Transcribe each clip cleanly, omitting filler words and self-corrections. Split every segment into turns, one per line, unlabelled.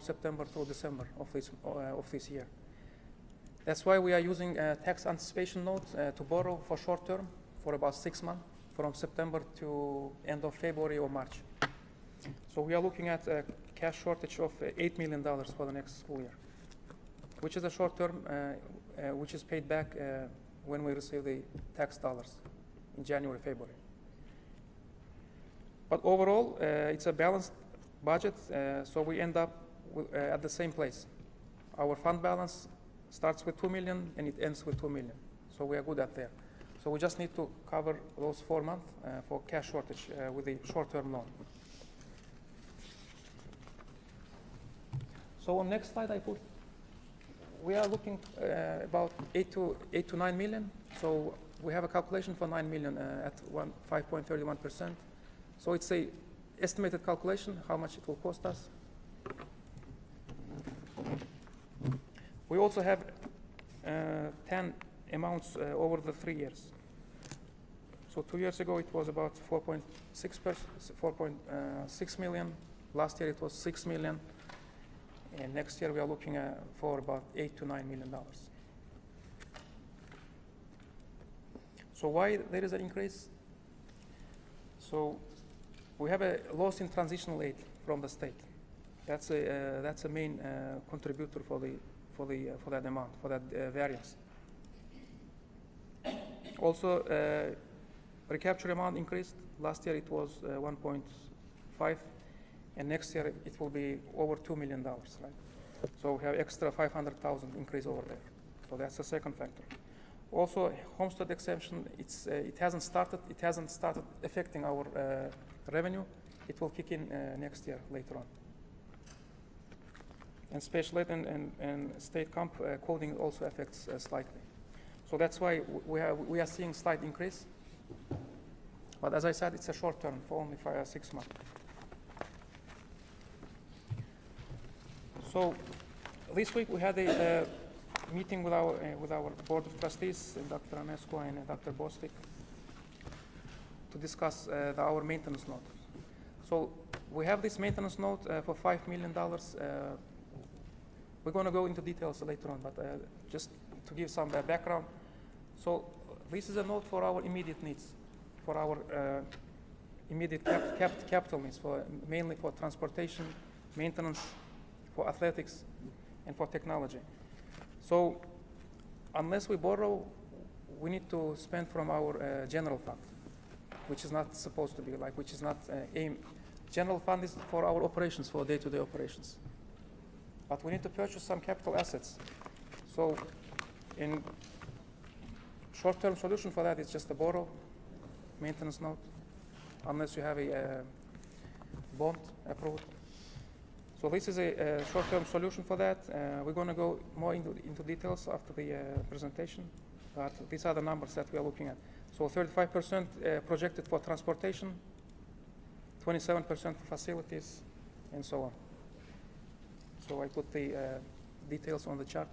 September through December of this year. That's why we are using a tax anticipation note to borrow for short term for about 6 months, from September to end of February or March. So we are looking at a cash shortage of $8 million for the next school year, which is a short term, which is paid back when we receive the tax dollars in January, February. But overall, it's a balanced budget, so we end up at the same place. Our fund balance starts with $2 million and it ends with $2 million. So we are good at there. So we just need to cover those 4 months for cash shortage with the short-term loan. So on next slide, we are looking about 8 to 9 million. So we have a calculation for 9 million at 5.31%. So it's a estimated calculation how much it will cost us. We also have 10 amounts over the 3 years. So 2 years ago it was about 4.6 million. Last year it was 6 million. And next year we are looking for about $8 to $9 million. So why there is an increase? So we have a loss in transitional aid from the state. That's a main contributor for that amount, for that variance. Also, recapture amount increased. Last year it was 1.5, and next year it will be over $2 million, right? So we have extra 500,000 increase over there. So that's the second factor. Also, homestead exemption, it hasn't started affecting our revenue. It will kick in next year later on. And special aid and state comp coding also affects slightly. So that's why we are seeing slight increase. But as I said, it's a short term for only 6 months. So this week we had a meeting with our board of trustees, Dr. Anesco and Dr. Bostic, to discuss our maintenance note. So we have this maintenance note for $5 million. We're going to go into details later on, but just to give some background. So this is a note for our immediate needs, for our immediate capital needs, mainly for transportation, maintenance, for athletics, and for technology. So unless we borrow, we need to spend from our general fund, which is not supposed to be which is not aim. General fund is for our operations, for day-to-day operations. But we need to purchase some capital assets. So in short-term solution for that is just a borrow maintenance note, unless you have a bond approved. So this is a short-term solution for that. We're going to go more into details after the presentation, but these are the numbers that we are looking at. So 35% projected for transportation, 27% for facilities, and so on. So I put the details on the chart.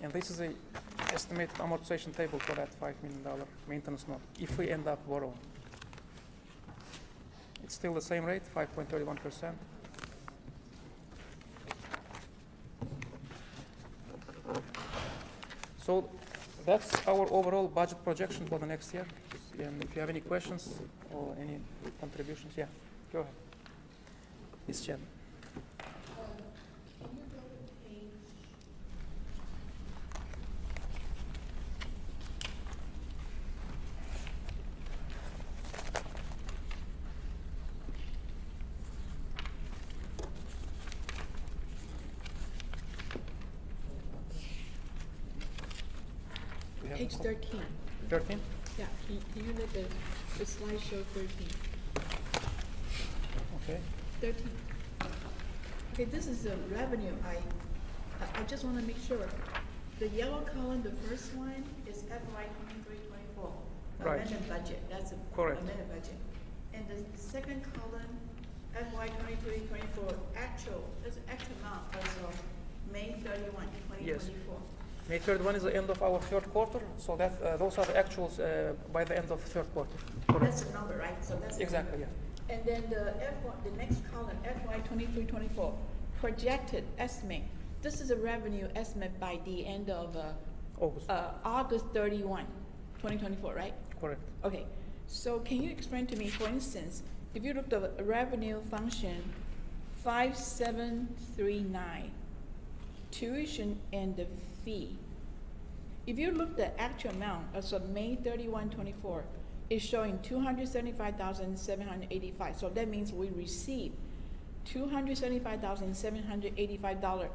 And this is an estimated amortization table for that $5 million maintenance note, if we end up borrowing. It's still the same rate, 5.31%. So that's our overall budget projection for the next year. And if you have any questions or any contributions, yeah, go ahead. Ms. Chen.
Page 13.
13?
Yeah, can you let the slide show 13?
Okay.
13. Okay, this is the revenue. I just want to make sure. The yellow column, the first line, is FY 23-24.
Right.
Amended budget. That's a
correct.
Amended budget. And the second column, FY 23-24 actual. That's the actual amount also. May 31,
Yes.
2024.
May 31 is the end of our third quarter, so that those are the actuals by the end of third quarter.
That's the number, right? So that's the
Exactly,
number.
yeah.
And then the next column, FY 23-24, projected estimate. This is a revenue estimate by the end of
August.
August 31, 2024, right?
Correct.
Okay, so can you explain to me, for instance, if you look at the revenue function 5739, tuition and the fee. If you look the actual amount as of May 31, 24, it's showing 275,785. So that means we received $275,785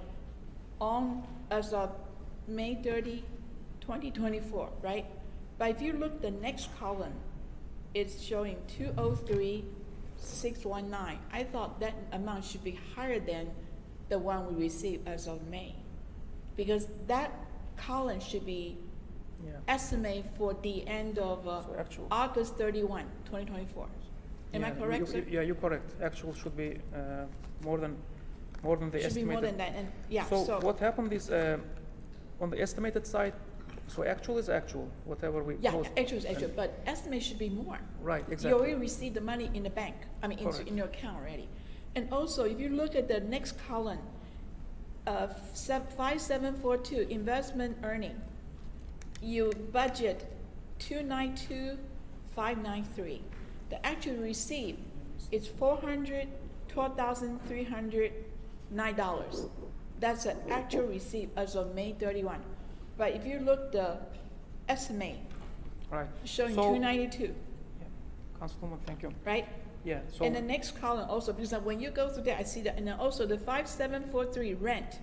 on as of May 30, 2024, right? But if you look the next column, it's showing 203,619. I thought that amount should be higher than the one we received as of May, because that column should be
Yeah.
estimate for the end of
So actual.
August 31, 2024. Am I
Yeah,
correct, sir?
Yeah, you're correct. Actual should be more than the
Should be
estimated.
more than that, and yeah,
So what happened is on the estimated side, so actual is actual, whatever we
yeah,
post.
actual is actual, but estimate should be more.
Right,
You
exactly.
already received the money in the bank, I mean,
Correct.
in your account already. And also, if you look at the next column, 5742, investment earning, you budget 292,593. The actual receipt is $412,309. That's the actual receipt as of May 31. But if you look the estimate,
Right.
showing
So-
292,
Yeah. Councilwoman, thank you.
right?
Yeah, so.
And the next column also, because when you go through that, I see that, and then also the 5743 rent,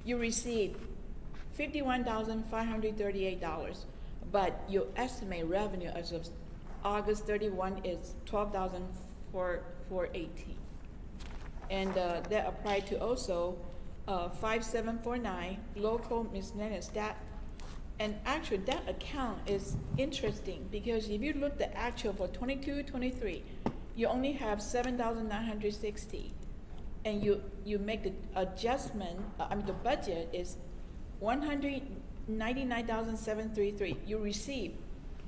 you receive $51,538, but your estimate revenue as of August 31 is $12,418. And that applied to also 5749, local miscellaneous. And actually, that account is interesting, because if you look the actual for 22-23, you only have 7,960, and you make the adjustment. The budget is 199,733. You receive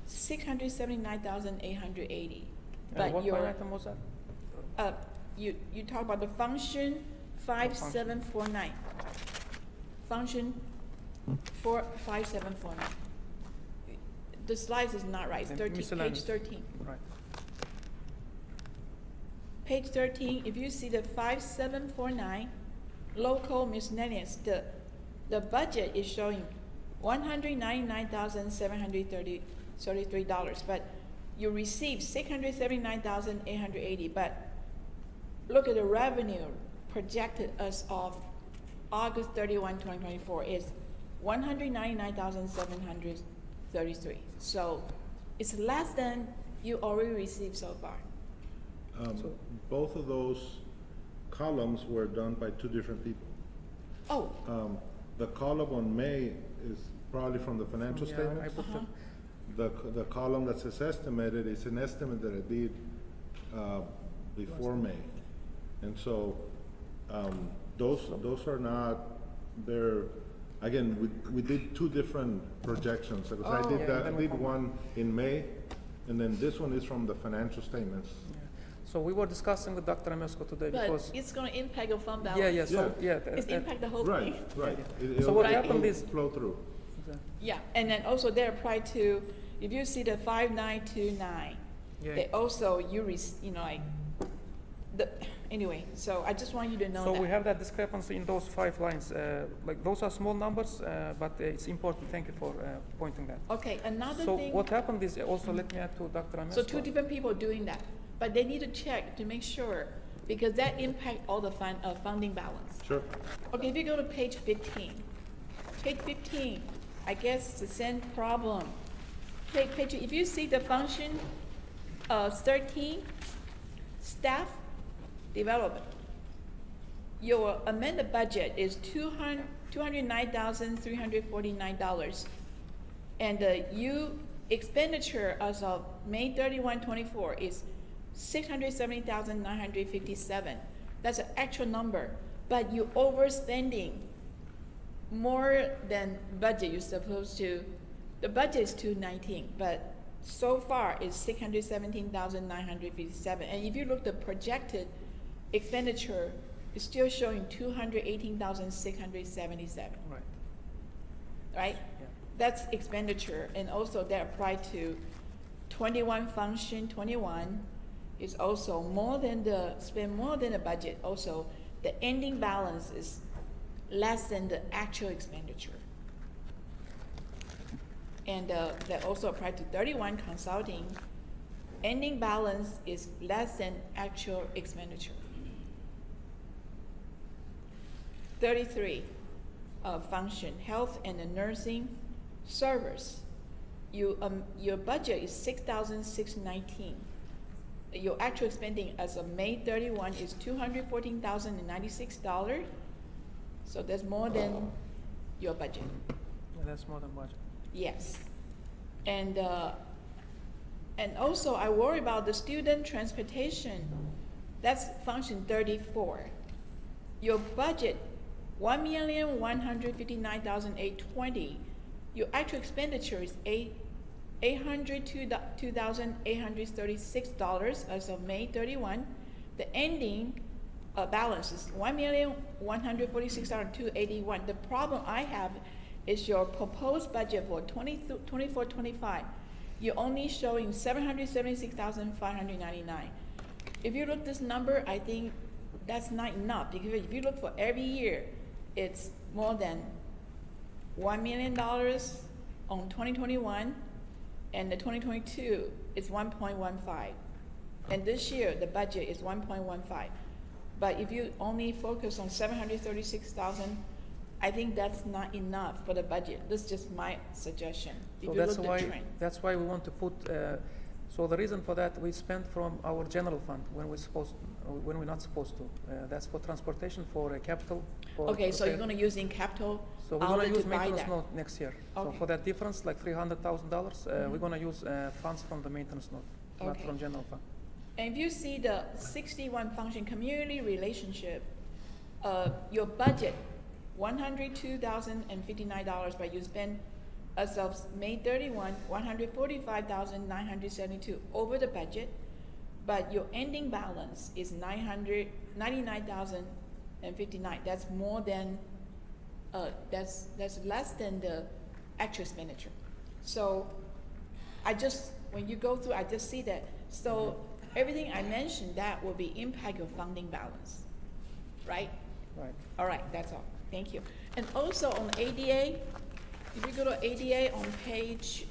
679,880. But
what
your
line item was that?
you talk about the function 5749. Function 5749. The slides is not right. It's
And
13, page
miscellaneous.
13.
Right.
Page 13, if you see the 5749, local miscellaneous, the budget is showing $199,733, but you receive 679,880. But look at the revenue projected as of August 31, 2024 is 199,733. So it's less than you already received so far.
Both of those columns were done by two different people.
Oh,
The column on May is probably from the financial
Yeah, I
statements.
put
Uh-huh.
The column that says estimated is an estimate that I did before May. And so those are not, they're, again, we did two different projections. Because I
Oh.
did
Yeah,
that, I
then we
did
combine.
one in May, and then this one is from the financial statements.
Yeah. So we were discussing with Dr. Amesco today
but
because.
it's gonna impact your fund balance.
Yeah, so, yeah.
It's impact the whole thing.
Right, right.
So what
It'll
happened is-
flow through.
Yeah, and then also they apply to, if you see the 5929,
Yeah.
they also, anyway, so I just want you to know
So
that.
we have that discrepancy in those 5 lines. Like those are small numbers, but it's important. Thank you for pointing that.
Okay, another
So
thing,
what happened is also, let me add to Dr. Amesco.
so two different people doing that, but they need to check to make sure, because that impact all the funding balance.
Sure.
Okay, if you go to page 15, I guess it's the same problem. If you see the function 13, staff development, your amended budget is $209,349, and the expenditure as of May 31, 24 is $670,957. That's an actual number. but you overspending more than budget you're supposed to. The budget is 219, but so far it's 617,957. And if you look the projected expenditure, it's still showing 218,677.
Right.
Right?
Yeah.
That's expenditure, and also that apply to 21 function 21 is also spend more than the budget. Also, the ending balance is less than the actual expenditure. And that also apply to 31 consulting. Ending balance is less than actual expenditure. 33, function, health and the nursing service. Your budget is 6,619. Your actual spending as of May 31 is $214,096. So that's more than your budget.
Yeah, that's more than budget.
Yes. And also I worry about the student transportation. That's function 34. Your budget, 1,159,820. Your actual expenditure is $802,836 as of May 31. The ending balance is $1,146,281. The problem I have is your proposed budget for 24-25. You're only showing $776,599. If you look this number, I think that's not enough, because if you look for every year, it's more than $1 million on 2021, and the 2022 is 1.15. And this year, the budget is 1.15. But if you only focus on 736,000, I think that's not enough for the budget. This is just my suggestion. If
So
you
that's
look
why,
the trend.
that's why we want to put, so the reason for that, we spend from our general fund when we're not supposed to. That's for transportation, for capital. For
Okay, so you're
repair.
gonna use in capital
So we're
outlet
gonna use
to buy
maintenance
that?
note next year. So
Okay.
for that difference, like $300,000, we're gonna use funds from the maintenance note, not
Okay.
from general fund.
And if you see the 61 function community relationship, your budget, $102,059, but you spend as of May 31, $145,972 over the budget, but your ending balance is $99,059. That's more than, that's less than the actual expenditure. So when you go through, I just see that. So everything I mentioned, that will be impact your funding balance, right?
Right.
All right, that's all. Thank you. And also on ADA, if you go to ADA on page,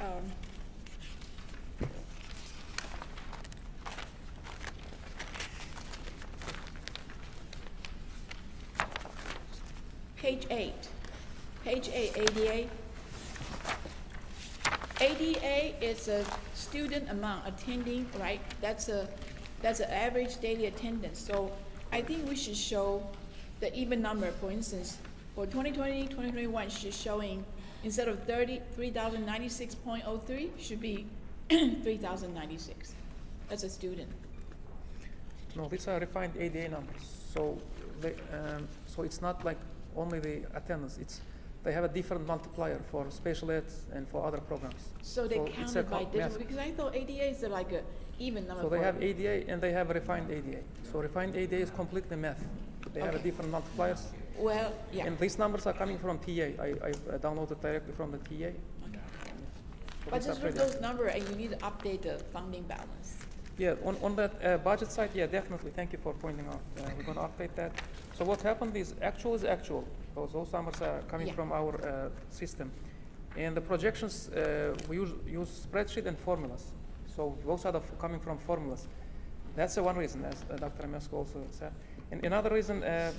page 8, ADA. ADA is a student amount attending, right? That's an average daily attendance. So I think we should show the even number. For instance, for 2020, 2021, she's showing, instead of 3,096.03, should be 3,096 as a student.
No, these are refined ADA numbers. So so it's not like only the attendance. They have a different multiplier for special ed and for other programs.
So they
it's a
counted by different,
math.
because I thought ADA is like a even number.
So they
for-
have ADA and they have refined ADA. So refined ADA is completely math. They have a
Okay.
different multipliers.
Well, yeah.
And these numbers are coming from TA. I downloaded directly from the TA.
Okay.
So
But
these are
just look
pretty-
those numbers, and you need to update the funding balance.
Yeah, on that budget side, yeah, definitely. Thank you for pointing out. We're going to update that. So what happened is actual. Those numbers are coming
Yeah.
from our system. And the projections, we use spreadsheet and formulas. So those are coming from formulas. That's the one reason, as Dr. Amesco also said. And another reason, the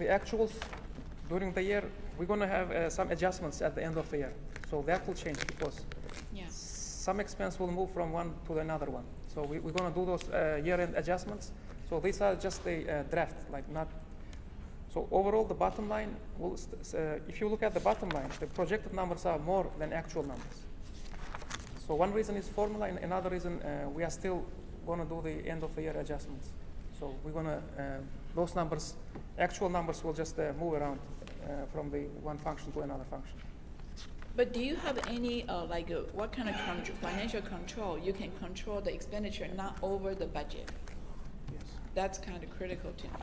actuals during the year, we're going to have some adjustments at the end of the year. So that will change because
Yeah.
some expense will move from one to another one. So we're going to do those year-end adjustments. So these are just a draft, like not. So overall, the bottom line will. If you look at the bottom line, the projected numbers are more than actual numbers. So one reason is formula, and another reason we are still going to do the end of the year adjustments. So we're gonna, those numbers, actual numbers will just move around from the one function to another function.
But do you have any, what kind of financial control? You can control the expenditure not over the budget.
Yes.
That's kind of critical to me.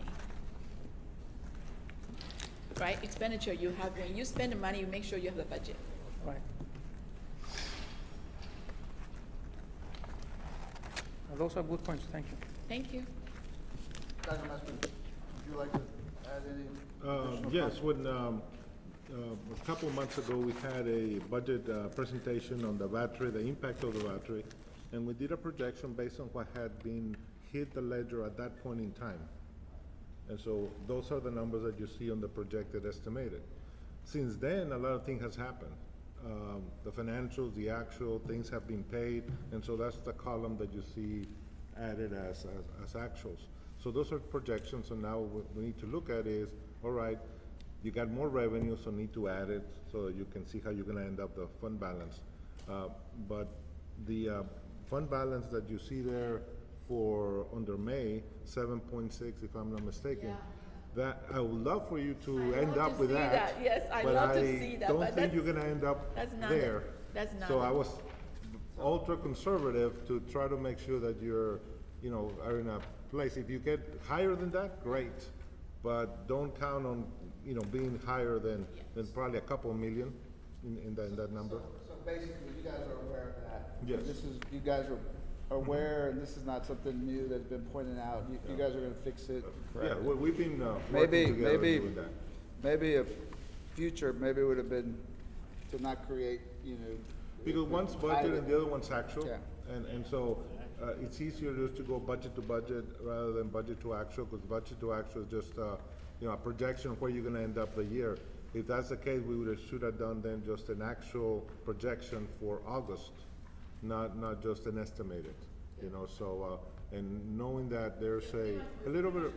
Right? Expenditure, you have, when you spend the money, you make sure you have the budget.
Right. Those are good points, thank you.
Thank you.
Dr. Meskin, would you like to add any? additional
Yes,
comments?
when, a couple of months ago, we had a budget presentation on the battery, the impact of the battery, and we did a projection based on what had been hit the ledger at that point in time. And so those are the numbers that you see on the projected estimated. Since then, a lot of things has happened. The financials, the actual things have been paid, and so that's the column that you see added as actuals. So those are projections, so now what we need to look at is, all right, you got more revenue, so need to add it so that you can see how you're gonna end up the fund balance. But the fund balance that you see there for under May, 7.6, if I'm not mistaken, that, I would love for you to end up with that.
Yes, I'd love to see that,
But I
but
don't think
that's,
you're gonna end up
that's not
there.
that's not
So
it.
I was ultra conservative to try to make sure that you're, are in a place. If you get higher than that, great. But don't count on, being higher than probably a couple million in that number.
So basically, you guys are aware of that?
Yes.
This is, you guys are aware, and this is not something new that's been pointed out. You guys are gonna fix it,
Yeah,
correct?
we've been
Maybe,
working together
maybe,
doing that.
maybe a future, maybe would have been to not create,
Because one's budget and the other one's actual.
Yeah.
And so, it's easier just to go budget to budget rather than budget to actual, because budget to actual is just, a projection of where you're gonna end up the year. If that's the case, we should have done then just an actual projection for August, not just an estimated, so, and knowing that there's a little bit of.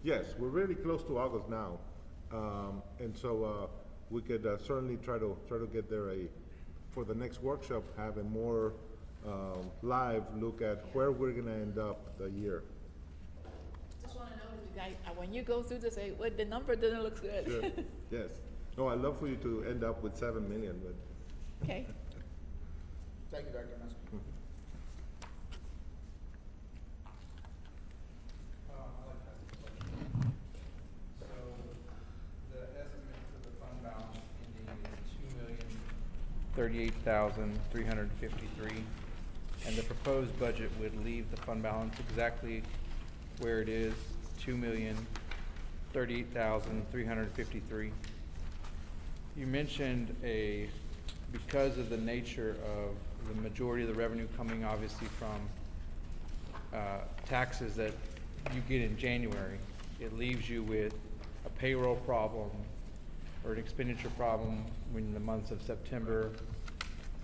Yes, we're really close to August now. And so, we could certainly try to get there for the next workshop, have a more, live look at where we're gonna end up the year.
Just wanna know, when you go through this, well, the number doesn't look good.
Sure, yes. No, I'd love for you to end up with 7 million, but.
Okay.
Thank you, Dr. Meskin.
So the estimate for the fund balance ending is $2,038,353, and the proposed budget would leave the fund balance exactly where it is, $2,038,353. You mentioned because of the nature of the majority of the revenue coming obviously from taxes that you get in January, it leaves you with a payroll problem or an expenditure problem in the months of September,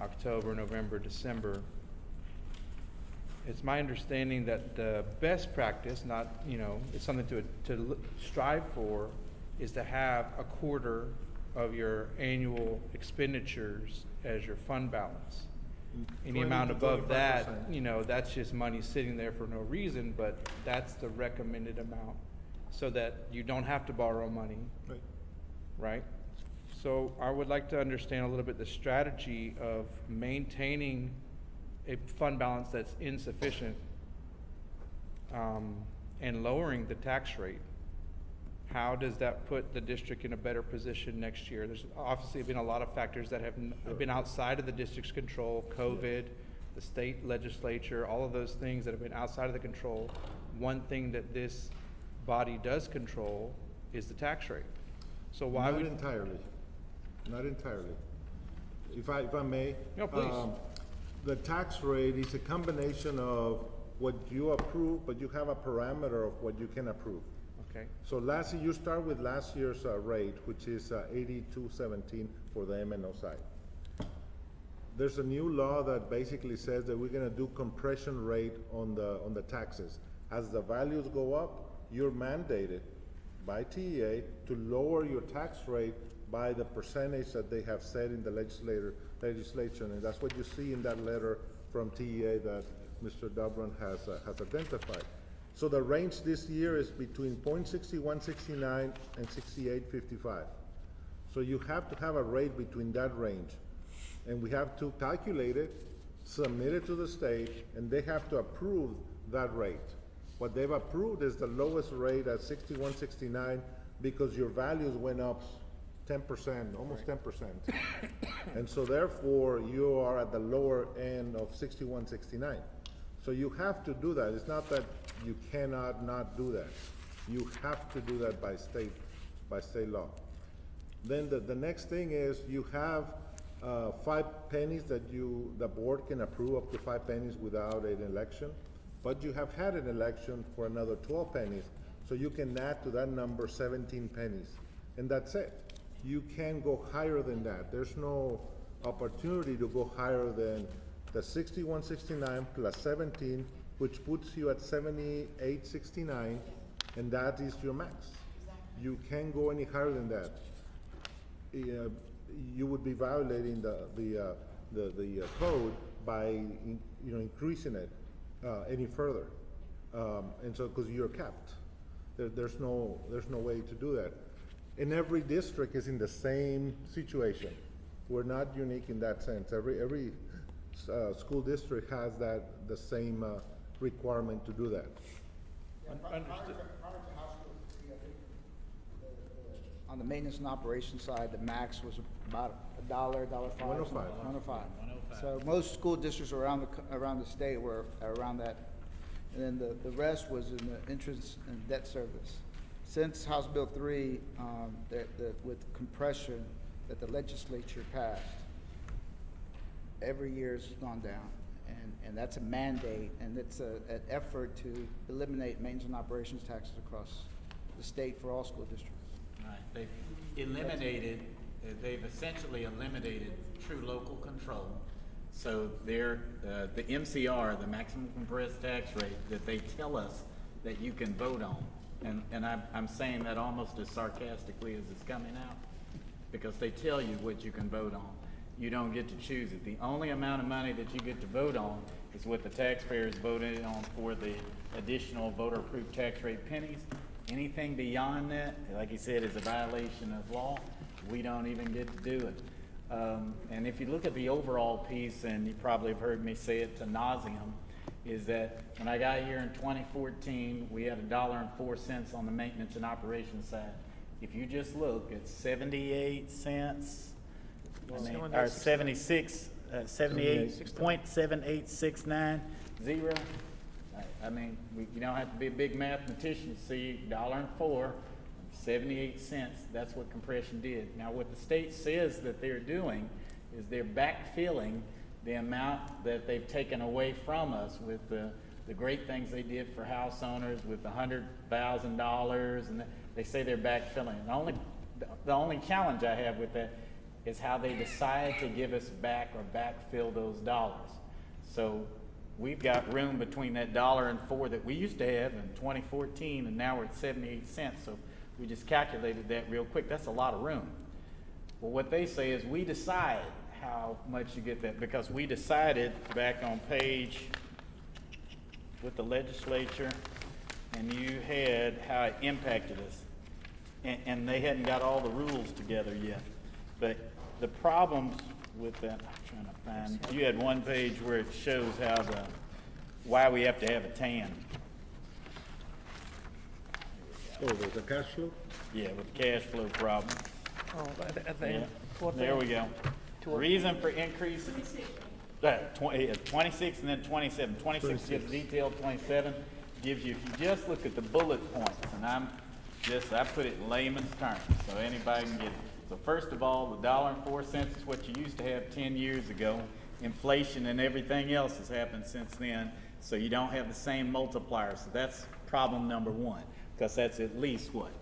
October, November, December. It's my understanding that the best practice, it's something to strive for, is to have a quarter of your annual expenditures as your fund balance. Any
20
amount
to
above that,
25%.
that's just money sitting there for no reason, but that's the recommended amount, so that you don't have to borrow money,
Right.
right? So I would like to understand a little bit the strategy of maintaining a fund balance that's insufficient, and lowering the tax rate. How does that put the district in a better position next year? There's obviously been a lot of factors that have been outside of the district's control, COVID, the state legislature, all of those things that have been outside of the control. One thing that this body does control is the tax rate. So why
Not
would?
entirely, not entirely. If I may.
No, please.
The tax rate is a combination of what you approve, but you have a parameter of what you can approve.
Okay,
So you start with last year's rate, which is 8217 for the MNO side. There's a new law that basically says that we're gonna do compression rate on the taxes. As the values go up, you're mandated by TEA to lower your tax rate by the percentage that they have set in the legislation, and that's what you see in that letter from TEA that Mr. Dubron has identified. So the range this year is between .6169 and 68.55. So you have to have a rate between that range. And we have to calculate it, submit it to the state, and they have to approve that rate. What they've approved is the lowest rate at 61.69 because your values went up 10%, almost 10%. And so therefore, you are at the lower end of 61.69. So you have to do that. It's not that you cannot not do that. You have to do that by state law. Then the next thing is you have 5 pennies that the board can approve up to 5 pennies without an election. But you have had an election for another 12 pennies, so you can add to that number 17 pennies. And that's it. You can't go higher than that. There's no opportunity to go higher than the 61.69 plus 17, which puts you at 78.69, and that is your max. You can't go any higher than that. You would be violating the code by increasing it any further, and so because you're capped, there's no way to do that. And every district is in the same situation. We're not unique in that sense. Every school district has the same requirement to do that.
Understood.
On the maintenance and operations side, the max was about $1, $1.05.
105.
105. So most school districts around the state were around that. And then the rest was in the interest and debt service. Since House Bill 3, with compression that the legislature passed, every year's gone down. And that's a mandate, and it's an effort to eliminate maintenance and operations taxes across the state for all school districts.
Right, they've essentially eliminated true local control. So the MCR, the maximum compressed tax rate, that they tell us that you can vote on. And I'm saying that almost as sarcastically as it's coming out, because they tell you what you can vote on. You don't get to choose it. The only amount of money that you get to vote on is what the taxpayers voted on for the additional voter-approved tax rate pennies. Anything beyond that, like you said, is a violation of law. We don't even get to do it. And if you look at the overall piece, and you probably have heard me say it to nauseam, is that when I got here in 2014, we had $1.04 on the maintenance and operations side. If you just look at 78 cents, or 78.7869, I mean, you don't have to be a big mathematician to see $1.04, 78 cents. That's what compression did. Now, what the state says that they're doing is they're backfilling the amount that they've taken away from us with the great things they did for house owners with the $100,000, and they say they're backfilling. The only challenge I have with that is how they decide to give us back or backfill those dollars. So we've got room between that $1.04 that we used to have in 2014, and now we're at 78 cents. So we just calculated that real quick. That's a lot of room. Well, what they say is we decide how much you get that, because we decided back on page with the legislature, and you had how it impacted us. And they hadn't got all the rules together yet. But the problems with that, I'm trying to find, you had one page where it shows how why we have to have a TAN.
Oh, there's a cash flow?
Yeah, with the cash flow problem.
Oh, at the
Yeah,
end. Toward the
there
end.
we go. Reason for increase, 26 and then 27. 26 gives detail, 27 gives you, if you just look at the bullet points, and I put it in layman's terms so anybody can get it. So first of all, the $1.04 is what you used to have 10 years ago. Inflation and everything else has happened since then, so you don't have the same multiplier. So that's problem number one, because that's at least what?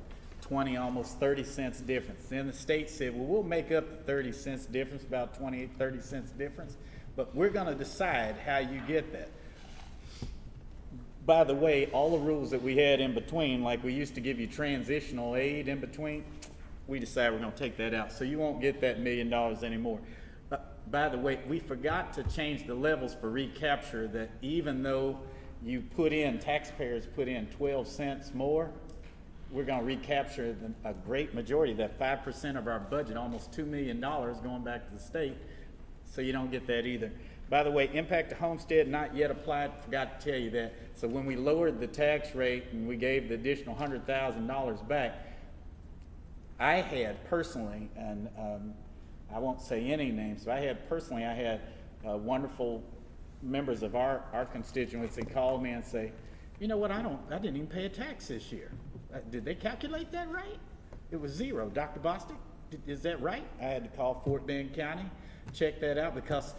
20, almost 30 cents difference. Then the state said, well, we'll make up the 30 cents difference, about 28, 30 cents difference, but we're gonna decide how you get that. By the way, all the rules that we had in between, like we used to give you transitional aid in between, we decided we're gonna take that out, so you won't get that $1 million anymore. By the way, we forgot to change the levels for recapture, that even though taxpayers put in 12 cents more, we're gonna recapture a great majority, that 5% of our budget, almost $2 million going back to the state, so you don't get that either. By the way, impact to homestead not yet applied, forgot to tell you that. So when we lowered the tax rate and we gave the additional $100,000 back, I had personally, and I won't say any names, but I had wonderful members of our constituency call me and say, you know what, I didn't even pay a tax this year. Did they calculate that right? It was zero. Dr. Bostic, is that right? I had to call Fort Bend County, check that out because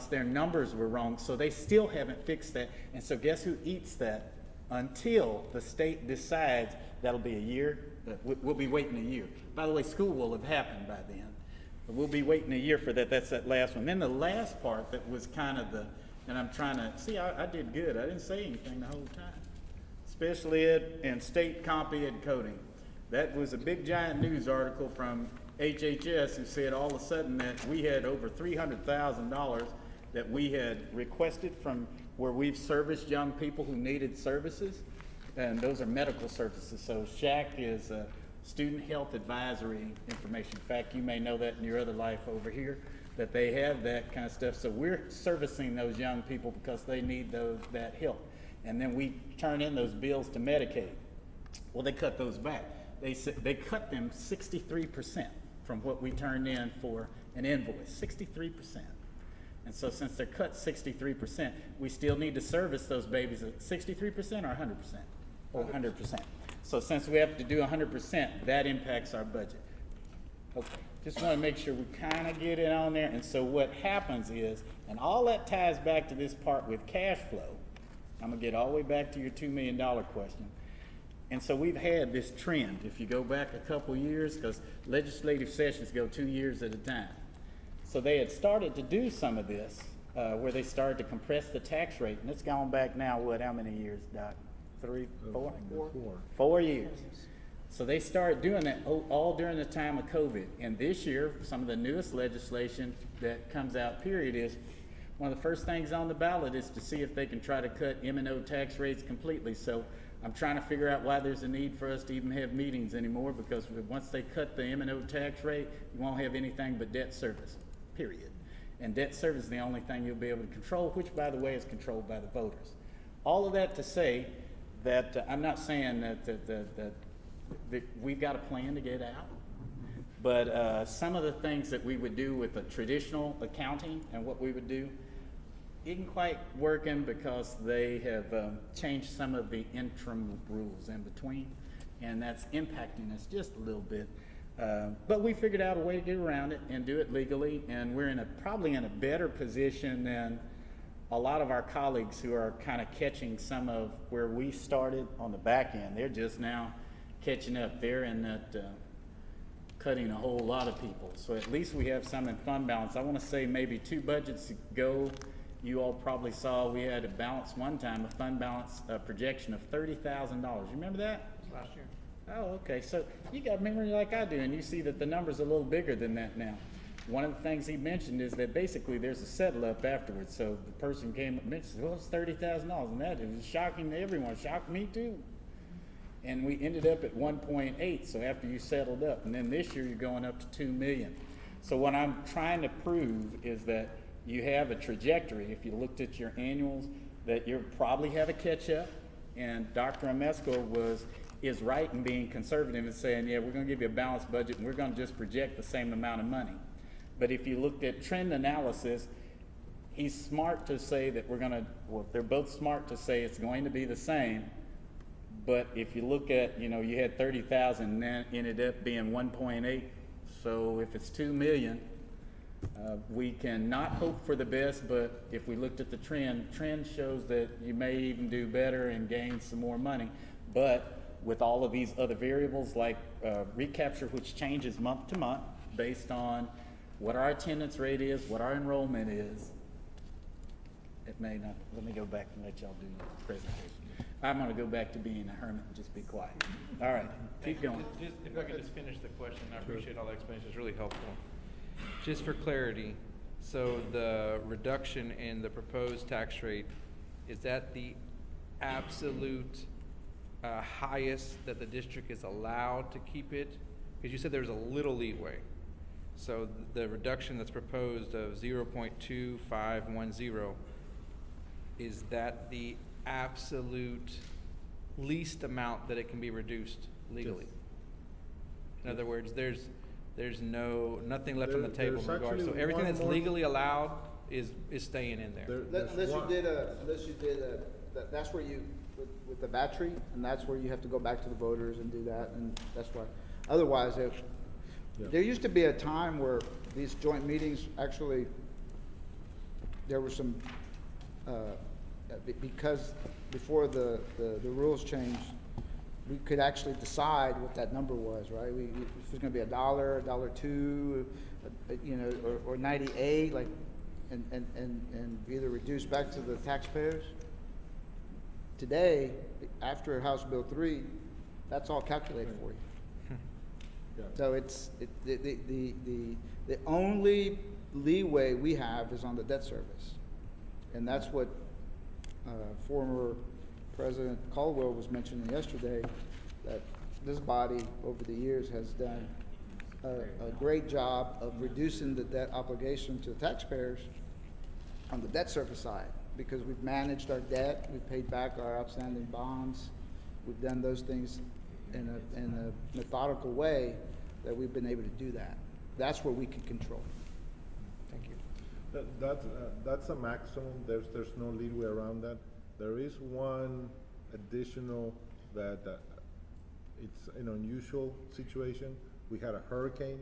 their numbers were wrong. So they still haven't fixed that. And so guess who eats that until the state decides? That'll be a year. We'll be waiting a year. By the way, school will have happened by then. But we'll be waiting a year for that. That's that last one. Then the last part that was kind of and I'm trying to, see, I did good. I didn't say anything the whole time. Special ed and state comp ed coding. That was a big giant news article from HHS who said all of a sudden that we had over $300,000 that we had requested from where we've serviced young people who needed services. And those are medical services. So SHAC is Student Health Advisory Information. In fact, you may know that in your other life over here, that they have that kind of stuff. So we're servicing those young people because they need that help. And then we turn in those bills to Medicaid. Well, they cut those back. They cut them 63% from what we turned in for an invoice, 63%. And so since they're cut 63%, we still need to service those babies at 63% or 100%? Or 100%. So since we have to do 100%, that impacts our budget. Okay, just want to make sure we kind of get it on there. And so what happens is, and all that ties back to this part with cash flow. I'm going to get all the way back to your $2 million question. And so we've had this trend, if you go back a couple years, because legislative sessions go 2 years at a time. So they had started to do some of this, where they started to compress the tax rate. And it's gone back now, how many years, Doc? 3, 4? 4 years. So they started doing that all during the time of COVID. And this year, some of the newest legislation that comes out, period, is one of the first things on the ballot is to see if they can try to cut M&O tax rates completely. So I'm trying to figure out why there's a need for us to even have meetings anymore, because once they cut the M&O tax rate, you won't have anything but debt service, period. And debt service is the only thing you'll be able to control, which, by the way, is controlled by the voters. All of that to say that I'm not saying that we've got a plan to get out, but some of the things that we would do with a traditional accounting and what we would do isn't quite working because they have changed some of the interim rules in between, and that's impacting us just a little bit. But we figured out a way to get around it and do it legally, and we're probably in a better position than a lot of our colleagues who are kind of catching some of where we started on the back end. They're just now catching up. They're in that cutting a whole lot of people. So at least we have some in fund balance. I want to say maybe 2 budgets ago, you all probably saw we had a balance one time, a fund balance projection of $30,000. You remember that?
Last year.
Oh, okay. So you got memory like I do, and you see that the number's a little bigger than that now. One of the things he mentioned is that basically there's a settle up afterwards. So the person came up and mentioned, well, it's $30,000, and that is shocking to everyone. Shocked me too. And we ended up at 1.8, so after you settled up. And then this year you're going up to 2 million. So what I'm trying to prove is that you have a trajectory. If you looked at your annuals, that you probably have a catch up. And Dr. Amesco is right in being conservative and saying, yeah, we're going to give you a balanced budget and we're going to just project the same amount of money. But if you looked at trend analysis, he's smart to say that they're both smart to say it's going to be the same. But if you look at, you had 30,000 and then ended up being 1.8. So if it's 2 million, we can not hope for the best, but if we looked at the trend shows that you may even do better and gain some more money. But with all of these other variables like recapture, which changes month to month based on what our attendance rate is, what our enrollment is, it may not. Let me go back and let y'all do the presentation. I'm going to go back to being a hermit and just be quiet. All right, keep going.
If I could just finish the question, I appreciate all the explanations, it's really helpful. Just for clarity, so the reduction in the proposed tax rate is that the absolute highest that the district is allowed to keep it? Because you said there's a little leeway. So the reduction that's proposed of 0.2510, is that the absolute least amount that it can be reduced legally? In other words, there's nothing left on the table in
There's
regards, so
actually
everything
one
that's
more-
legally allowed is staying in there.
There's
Unless you
one-
did that's where you, with the battery, and that's where you have to go back to the voters and do that, and that's why. Otherwise,
Yeah.
there used to be a time where these joint meetings, actually, there was some, because before the rules changed, we could actually decide what that number was, right? If it was gonna be $1.02, you know, or 98, like, and either reduce back to the taxpayers. Today, after House Bill 3, that's all calculated for you.
Yeah.
So the only leeway we have is on the debt service. And that's what former President Caldwell was mentioning yesterday, that this body over the years has done a great job of reducing the debt obligation to the taxpayers on the debt service side, because we've managed our debt, we've paid back our outstanding bonds, we've done those things in a methodical way that we've been able to do that. That's what we can control.
Thank you.
That's a maximum, there's no leeway around that. There is one additional that, it's an unusual situation. We had a hurricane,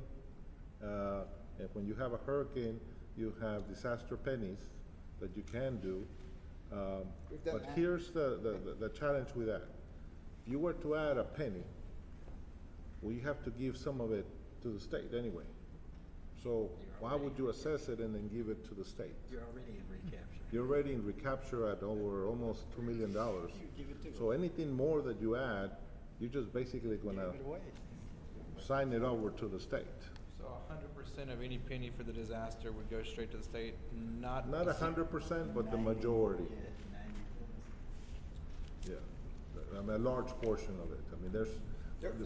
and when you have a hurricane, you have disaster pennies that you can do.
We've done
But
that.
here's the challenge with that. If you were to add a penny, we have to give some of it to the state anyway. So why would you assess it and then give it to the state?
You're already in recapture.
You're already in recapture at over almost $2 million.
Give it to
So anything more that you add, you're just basically gonna
Give it away.
sign it over to the state.
So 100% of any penny for the disaster would go straight to the state, not.
Not 100%, but the majority,
Yeah, 90%.
yeah. I mean, a large portion of it. I mean,
There-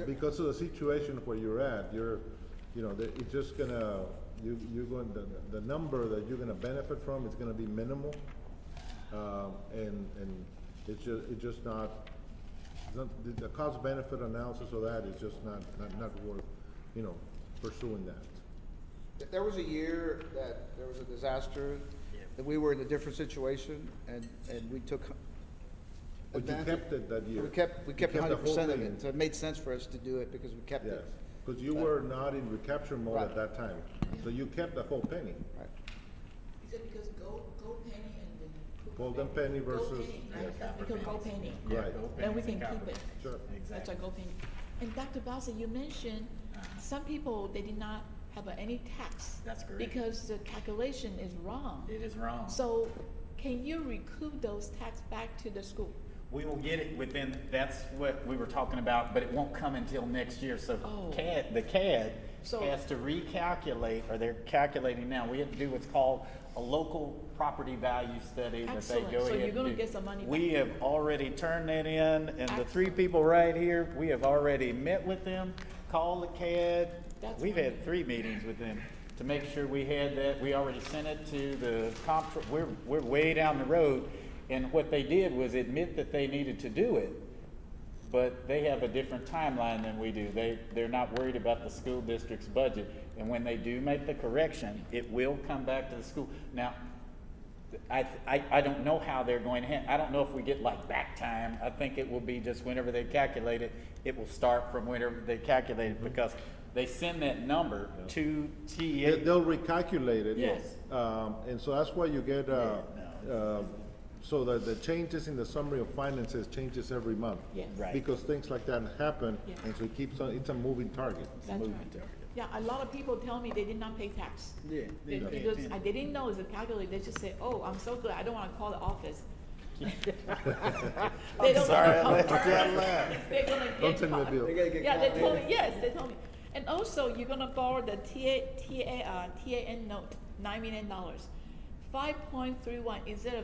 because of the situation where you're at, it's just gonna, you're going, the number that you're gonna benefit from is gonna be minimal. And it's just not, the cost benefit analysis of that is just not worth, pursuing that.
There was a year that there was a disaster, that we were in a different situation, and we took
But you
advantage.
kept it that year.
We kept
the
100% of
whole
it, so it made sense for us to do it because we kept
Yes,
it.
because you were not in recapture mode
Right.
at that time, so you kept the whole penny.
Right.
Is it because gold penny and then?
Golden penny versus,
Gold penny,
yes,
right? That's because gold penny.
Right.
Then we can keep it.
sure.
That's our gold penny. And Dr. Bassett, you mentioned some people, they did not have any tax.
That's correct.
Because the calculation is wrong.
It is wrong.
So can you recoup those tax back to the school?
We will get it within, that's what we were talking about, but it won't come until next year, so
Oh.
the CAD
So-
has to recalculate, or they're calculating now, we have to do what's called a local property value study that they
Excellent.
go
So
ahead
you're
and
gonna
do.
get some money
We
back.
have already turned that in, and the three
Excellent.
people right here, we have already met with them, called the CAD.
That's
We've had
wonderful.
3 meetings with them to make sure we had that, we already sent it to the we're way down the road. And what they did was admit that they needed to do it, but they have a different timeline than we do. They're not worried about the school district's budget. And when they do make the correction, it will come back to the school. Now, I don't know how they're going to I don't know if we get like back time. I think it will be just whenever they calculate it, it will start from whenever they calculate it, because they send that number to TA.
They'll recalculate it.
Yes.
And so that's why you get,
Yeah,
so that the changes in the summary of finances changes every month.
Yes.
Right.
Because things like that happen,
Yeah.
and so it keeps on, it's a moving target.
That's right. Yeah, a lot of people tell me they did not pay tax.
Yeah,
They didn't know it's a calculator. They just say, "Oh, I'm so good. I don't want to call the office." They don't
sorry, I
wanna
let you
call-
down loud.
They're gonna get
Don't send me a
caught.
bill.
They gotta get
Yeah, they
caught.
told me. Yes, they told me. And also, you're gonna borrow the TAN note, $9 million. 5.31, is that a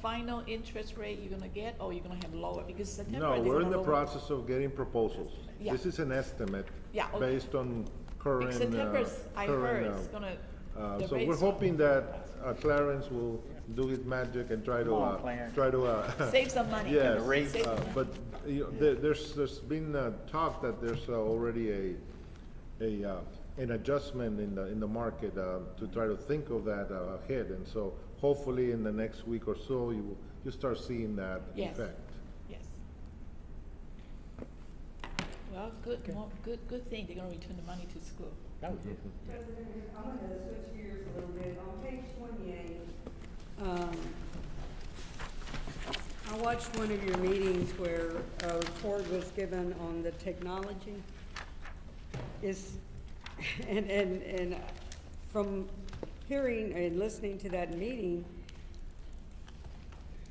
final interest rate you're gonna get, or you're gonna have lower, because September.
No,
they're
we're in
gonna
the
lower.
process of getting proposals.
Yeah.
This is an estimate
Yeah, okay.
based on current.
Because September's, I heard,
current,
it's gonna, the
So we're
rates
hoping that Clarence will do his magic and try
Come on,
to,
Clarence.
save some money.
yes,
Save some money.
but there's been talk that there's already an adjustment in the market to try to think of that ahead. And so hopefully in the next week or so, you start seeing that
Yes.
effect.
Yes. Well, good thing they're gonna return the money to school.
Oh, yeah.
President, I'm gonna switch gears a little bit. On page 28, I watched one of your meetings where a report was given on the technology. And from hearing and listening to that meeting,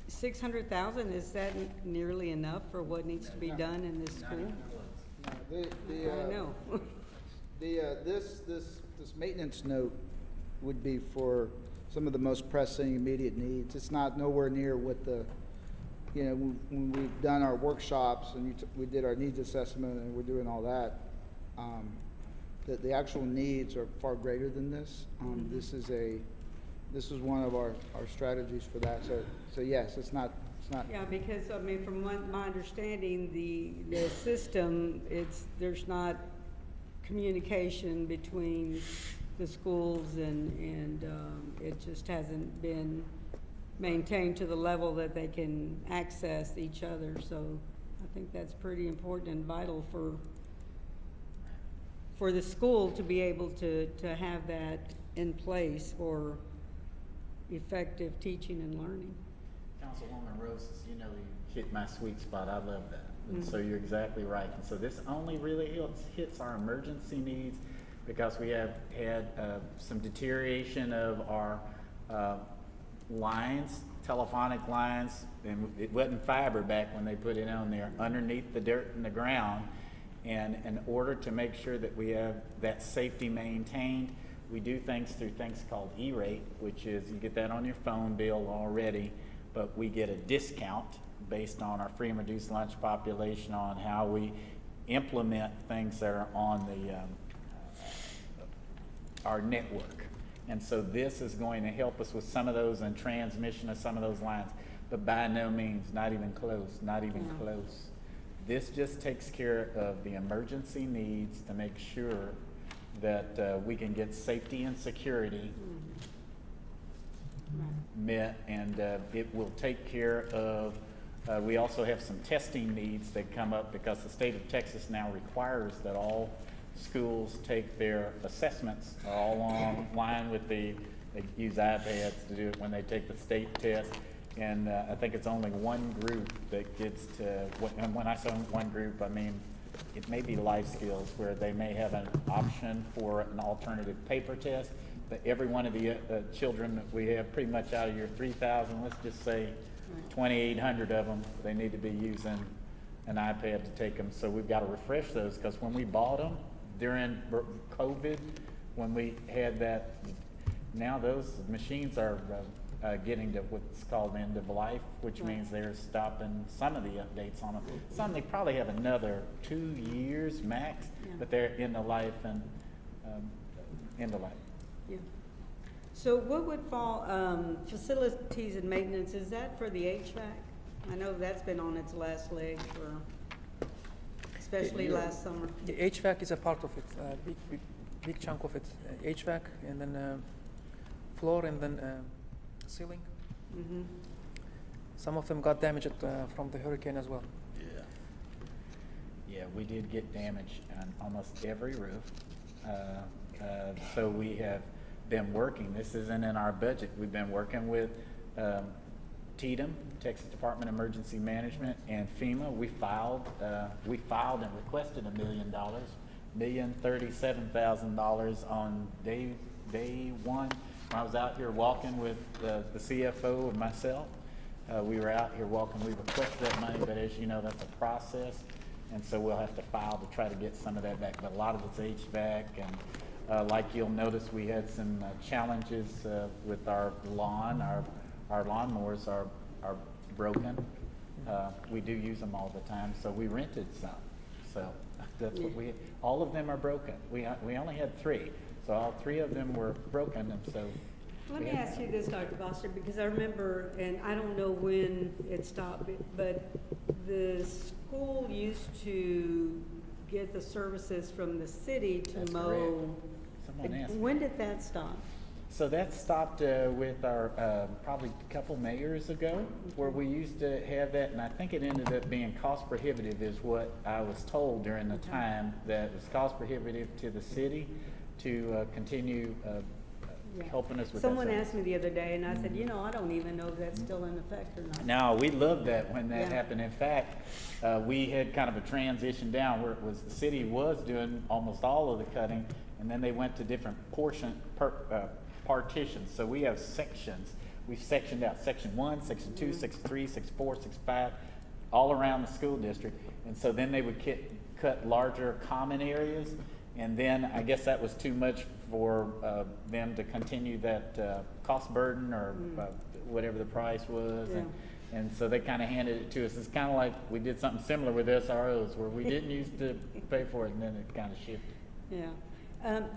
600,000, is that nearly enough for what needs to be done in this school? I know.
This maintenance note would be for some of the most pressing immediate needs. It's not nowhere near what the, you know, when we've done our workshops and we did our needs assessment and we're doing all that, that the actual needs are far greater than this. This is one of our strategies for that. So yes, it's not.
Yeah, because, I mean, from my understanding, the system, there's not communication between the schools and it just hasn't been maintained to the level that they can access each other. So I think that's pretty important and vital for the school to be able to have that in place for effective teaching and learning.
Councilwoman Roses, you know, you hit my sweet spot. I love that. And so you're exactly right. And so this only really hits our emergency needs because we have had some deterioration of our lines, telephonic lines, and it wasn't fiber back when they put it on there, underneath the dirt in the ground. And in order to make sure that we have that safety maintained, we do things through things called E-rate, which is you get that on your phone bill already, but we get a discount based on our free and reduced lunch population on how we implement things that are on our network. And so this is going to help us with some of those and transmission of some of those lines, but by no means, not even close, not even close. This just takes care of the emergency needs to make sure that we can get safety and security met, and it will take care of, we also have some testing needs that come up because the state of Texas now requires that all schools take their assessments all online with they use iPads to do it when they take the state test. And I think it's only one group that gets to, and when I say one group, I mean, it may be life skills where they may have an option for an alternative paper test, but every one of the children that we have, pretty much out of your 3,000, let's just say 2,800 of them, they need to be using an iPad to take them. So we've got to refresh those because when we bought them during COVID, when we had that, now those machines are getting to what's called end of life, which means they're stopping some of the updates on them. Some they probably have another 2 years max, but they're end of life and end of life.
Yeah. So what would fall, facilities and maintenance, is that for the HVAC? I know that's been on its last leg especially last summer.
The HVAC is a part of it, big chunk of it. HVAC and then floor and then ceiling.
Mm-hmm.
Some of them got damaged from the hurricane as well.
Yeah, we did get damage on almost every roof. So we have been working, this isn't in our budget, we've been working with TDM, Texas Department of Emergency Management, and FEMA. We filed and requested $1 million, $1,037,000 on day one. When I was out here walking with the CFO and myself, we were out here walking, we requested that money, but as you know, that's a process. And so we'll have to file to try to get some of that back. But a lot of it's HVAC and Like you'll notice, we had some challenges with our lawn. Our lawnmowers are broken. We do use them all the time, so we rented some. So that's what all of them are broken. We only had 3, so all 3 of them were broken, and so.
Let me ask you this, Dr. Foster, because I remember, and I don't know when it stopped, but the school used to get the services from the city to
That's
mow.
correct. Someone asked.
When did that stop?
So that stopped with our, probably a couple mayors ago, where we used to have that, and I think it ended up being cost prohibitive is what I was told during the time, that it was cost prohibitive to the city to continue
Yeah.
helping us with that.
Someone
service.
asked me the other day, and I said, you know, I don't even know if that's still in effect or not.
No, we loved that when that
Yeah.
happened. In fact, we had kind of a transition down where it was the city was doing almost all of the cutting, and then they went to different partitions. So we have sections. We've sectioned out section 1, section 2, section 3, section 4, section 5, all around the school district. And so then they would cut larger common areas. And then I guess that was too much for them to continue that cost burden or whatever the price was.
Yeah.
And so they kind of handed it to us. It's kind of like we did something similar with SROs where we didn't used to pay for it, and then it kind of shifted.
Yeah.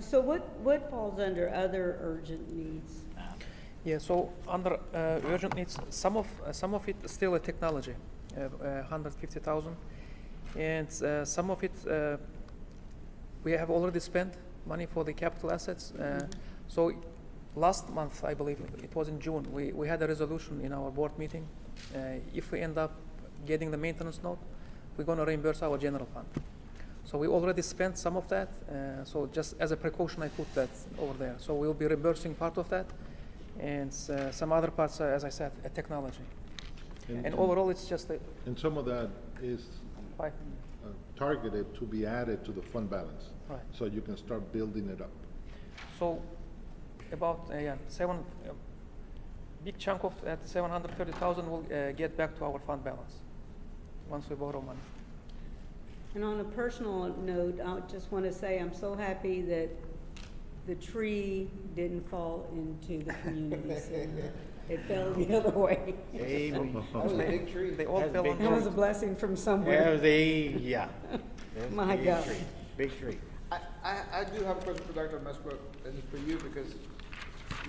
So what falls under other urgent needs?
Yeah, so under urgent needs, some of it is still a technology, 150,000, and some of it we have already spent money for the capital assets. So last month, I believe it was in June, we had a resolution in our board meeting. If we end up getting the maintenance note, we're going to reimburse our general fund. So we already spent some of that. So just as a precaution, I put that over there. So we'll be reimbursing part of that, and some other parts, as I said, technology. And overall, it's just a
And some of that is
five.
targeted to be added to the fund balance.
Right.
So you can start building it up.
So about big chunk of that 730,000 will get back to our fund balance once we borrow money.
And on a personal note, I just want to say I'm so happy that the tree didn't fall into the community center. It fell the other way.
Amen.
That was a big tree.
They all
That's
fell
big.
on
It was a
yours.
blessing from
That
somewhere.
was That was
My
big
God.
tree. Big tree.
I do have a question for Dr. Mesbrook, and it's for you because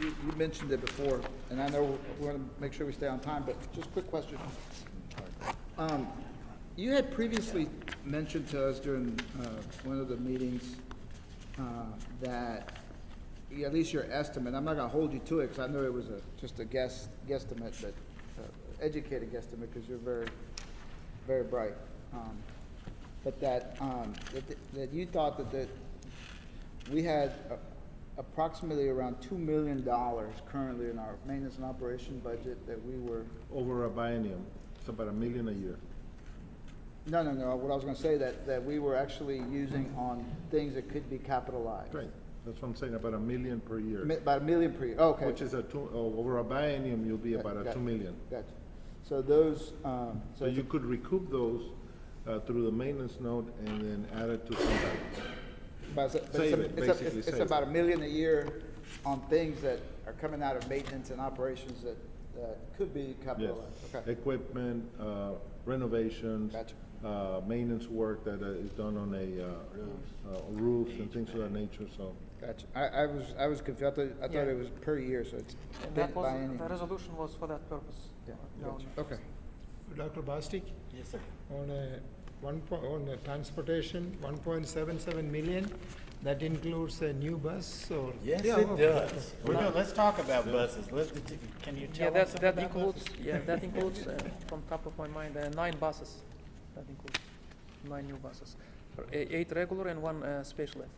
you mentioned it before, and I know we want to make sure we stay on time, but just a quick question. You had previously mentioned to us during one of the meetings that, at least your estimate, I'm not going to hold you to it because I know it was just a guesstimate, but educated guesstimate because you're very, very bright. But that you thought that we had approximately around $2 million currently in our maintenance and operation budget that we were.
Over a biennium, it's about $1 million a year.
No. What I was going to say that we were actually using on things that could be capitalized.
Right, that's what I'm saying, about $1 million per year.
About $1 million per year. Okay.
Which is over a biennium, you'll be about
Got-
$2 million.
Gotcha. So those.
So you could recoup those through the maintenance note and then add it to fund balance. Save it, basically
It's
save
about
it.
$1 million a year on things that are coming out of maintenance and operations that could be
Yes,
capitalized. Okay.
equipment, renovations.
Gotcha.
Maintenance work that is done on a roofs and things of that nature, so.
Gotcha. I was confused. I thought
Yeah.
it was per year, so it's
And
bit
that was,
biennium.
the resolution was for that purpose.
Yeah,
No,
gotcha.
no.
Okay.
Dr. Bostic,
Yes, sir.
on transportation, 1.77 million, that includes a new bus or?
Yes,
Yeah,
it
okay.
does. Let's talk about buses. Can you
Yeah,
tell us something
that
about
includes,
buses?
that includes, from top of my mind, 9 buses. That includes 9 new buses. 8 regular and 1 special ed.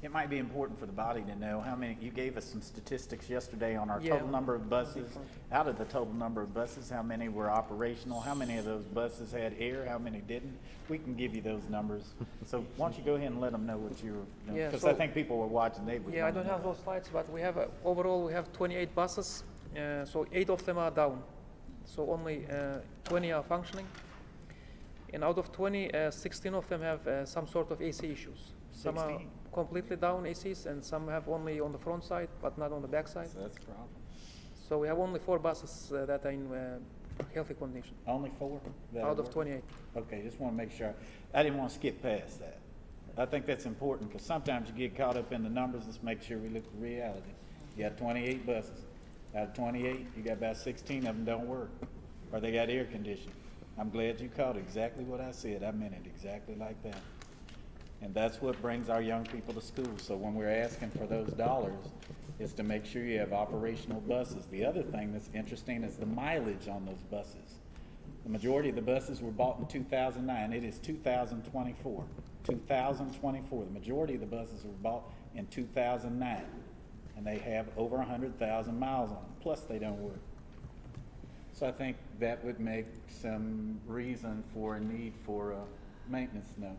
It might be important for the body to know how many, you gave us some statistics yesterday on our
Yeah.
total number of buses. Out of the total number of buses, how many were operational? How many of those buses had air? How many didn't? We can give you those numbers. So why don't you go ahead and let them know what you were doing?
Yeah,
Because
so-
I think people were watching, they would.
Yeah, I
want to
don't
know
have
that.
those slides, but we have, overall, we have 28 buses, so 8 of them are down. So only 20 are functioning. And out of 20, 16 of them have some sort of AC issues. Some are
16?
completely down ACs, and some have only on the front side, but not on the back side.
So that's a problem.
So we have only 4 buses that are in healthy condition
Only 4? that'll
out of
work?
28.
Okay, just want to make sure. I didn't want to skip past that. I think that's important because sometimes you get caught up in the numbers. Let's make sure we look at reality. You got 28 buses. Out of 28, you got about 16 of them don't work, or they got air conditioning. I'm glad you caught exactly what I said. I meant it exactly like that. And that's what brings our young people to school. So when we're asking for those dollars, it's to make sure you have operational buses. The other thing that's interesting is the mileage on those buses. The majority of the buses were bought in 2009. It is 2024. 2024. The majority of the buses were bought in 2009. And they have over 100,000 miles on them. Plus, they don't work. So I think that would make some reason for a need for a maintenance note.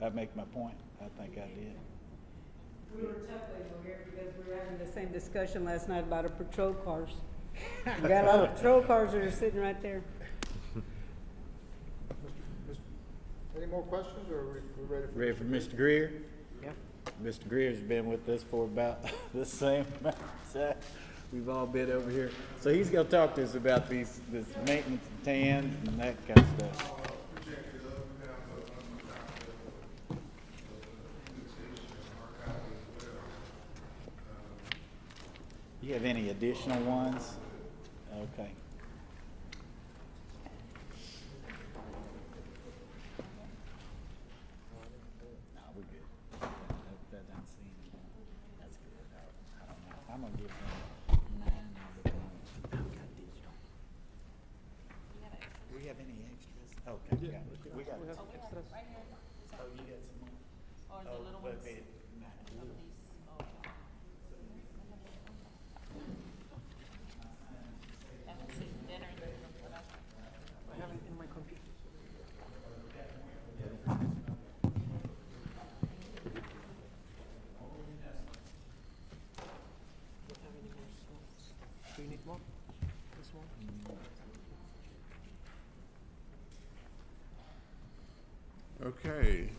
That make my point? I think I did.
We were chuckling over here because we were having the same discussion last night about our patrol cars. We got a lot of patrol cars that are sitting right there.
Any more questions, or are we ready for?
Ready for Mr. Greer? Yeah. Mr. Greer's been with us for about the same amount of time. We've all been over here. So he's gonna talk to us about this maintenance of TANs and that kind of stuff. You have any additional ones? Okay. No, we're good. That doesn't seem, that's good. I don't know. I'm gonna give him 9 out of 10. I've got digital. Do we have any extras? Okay, we got it.
We have extras.
Oh, you got some more?
Or the little
but
ones.
they- nah.
Haven't seen dinner.
I have it in my computer. Do you need more? This one?
Okay.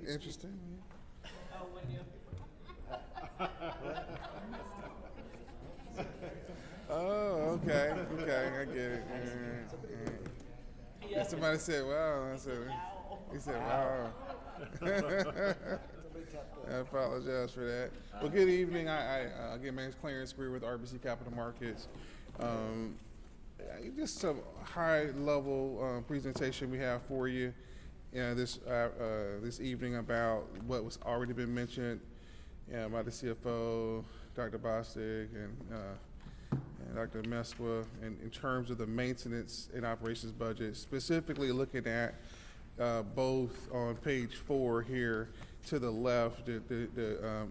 Interesting.
Oh, when you.
Oh, okay. Okay, I get it. Yeah. Somebody said, wow. I said, he said, wow. I apologize for that. Well, good evening. Again, my name is Clarence Greer with RBC Capital Markets. Just some high-level presentation we have for you this evening about what was already been mentioned by the CFO, Dr. Bostic, and Dr. Mesqua, in terms of the maintenance and operations budget, specifically looking at both on page 4 here to the left, the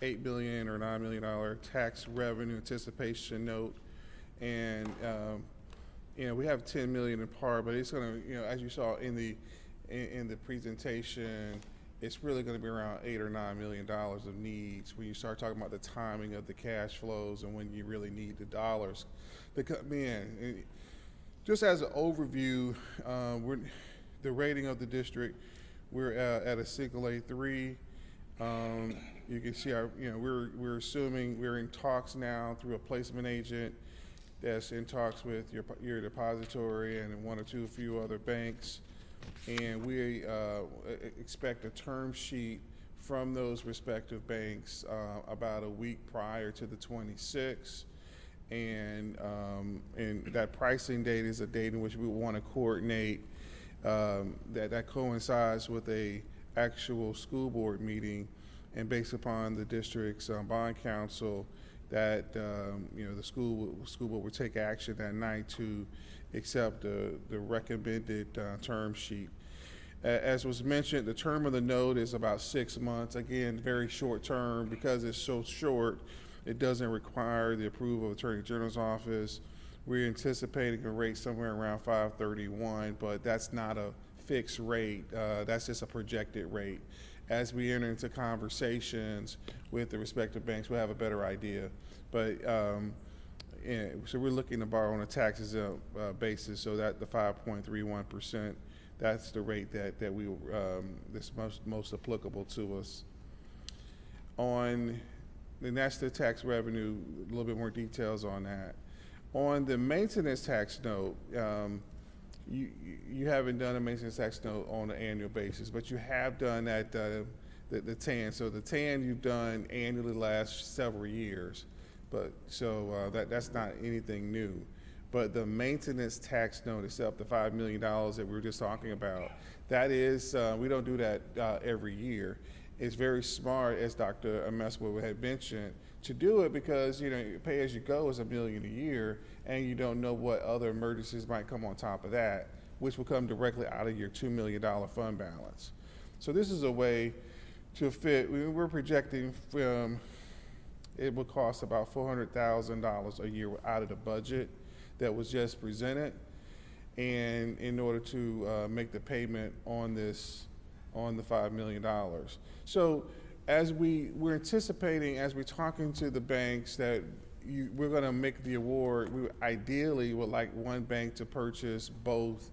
$8 billion or $9 million tax revenue anticipation note. And we have 10 million in part, but it's going to, as you saw in the presentation, it's really going to be around $8 or $9 million of needs when you start talking about the timing of the cash flows and when you really need the dollars to come in. And just as an overview, the rating of the district, we're at a single A3. You can see we're assuming we're in talks now through a placement agent that's in talks with your depository and a few other banks. And we expect a term sheet from those respective banks about a week prior to the 26th. And that pricing date is a date in which we want to coordinate that coincides with a actual school board meeting, and based upon the district's bond council, that the school board would take action that night to accept the recommended term sheet. As was mentioned, the term of the note is about 6 months. Again, very short term. Because it's so short, it doesn't require the approval of the Attorney General's office. We're anticipating a rate somewhere around 531, but that's not a fixed rate. That's just a projected rate. As we enter into conversations with the respective banks, we'll have a better idea. But so we're looking to borrow on a tax-exempt basis, so that the 5.31% that's the rate that we, that's most applicable to us. And that's the tax revenue, a little bit more details on that. On the maintenance tax note, you haven't done a maintenance tax note on an annual basis, but you have done that, the TAN. So the TAN you've done annually last several years, but so that's not anything new. But the maintenance tax note itself, the $5 million that we were just talking about, that is, we don't do that every year. It's very smart, as Dr. Ameswa had mentioned, to do it because, pay as you go is $1 million a year, and you don't know what other emergencies might come on top of that, which will come directly out of your $2 million fund balance. So this is a way to fit. We're projecting it will cost about $400,000 a year out of the budget that was just presented, and in order to make the payment on this, on the $5 million. So as we're anticipating, as we're talking to the banks, that we're going to make the award, we ideally would like one bank to purchase both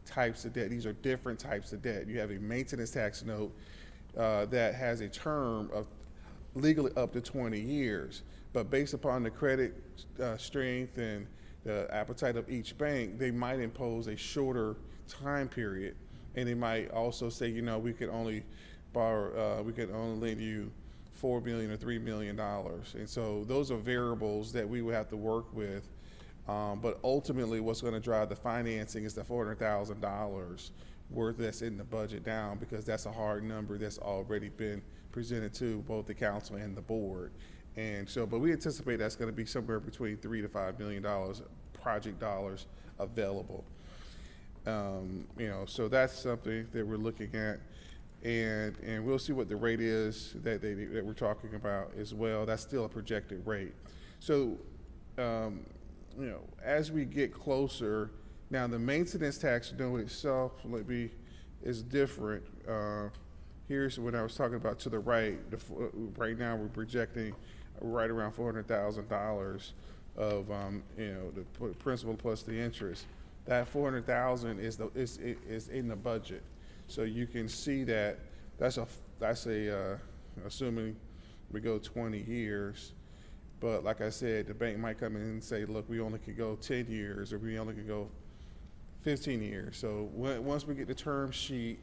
types of debt. These are different types of debt. You have a maintenance tax note that has a term of legally up to 20 years, but based upon the credit strength and the appetite of each bank, they might impose a shorter time period, and they might also say, we could only borrow, we could only lend you $4 million or $3 million, and so those are variables that we would have to work with. But ultimately, what's going to drive the financing is the $400,000 worth that's in the budget down, because that's a hard number that's already been presented to both the council and the board. And so, but we anticipate that's going to be somewhere between $3 to $5 million project dollars available. So that's something that we're looking at, and we'll see what the rate is that we're talking about as well. That's still a projected rate. So, as we get closer, now the maintenance tax note itself is different. Here's what I was talking about to the right. Right now we're projecting right around $400,000 of the principal plus the interest. That $400,000 is in the budget, so you can see that that's assuming we go 20 years. But like I said, the bank might come in and say, look, we only could go 10 years, or we only could go 15 years. So once we get the term sheet,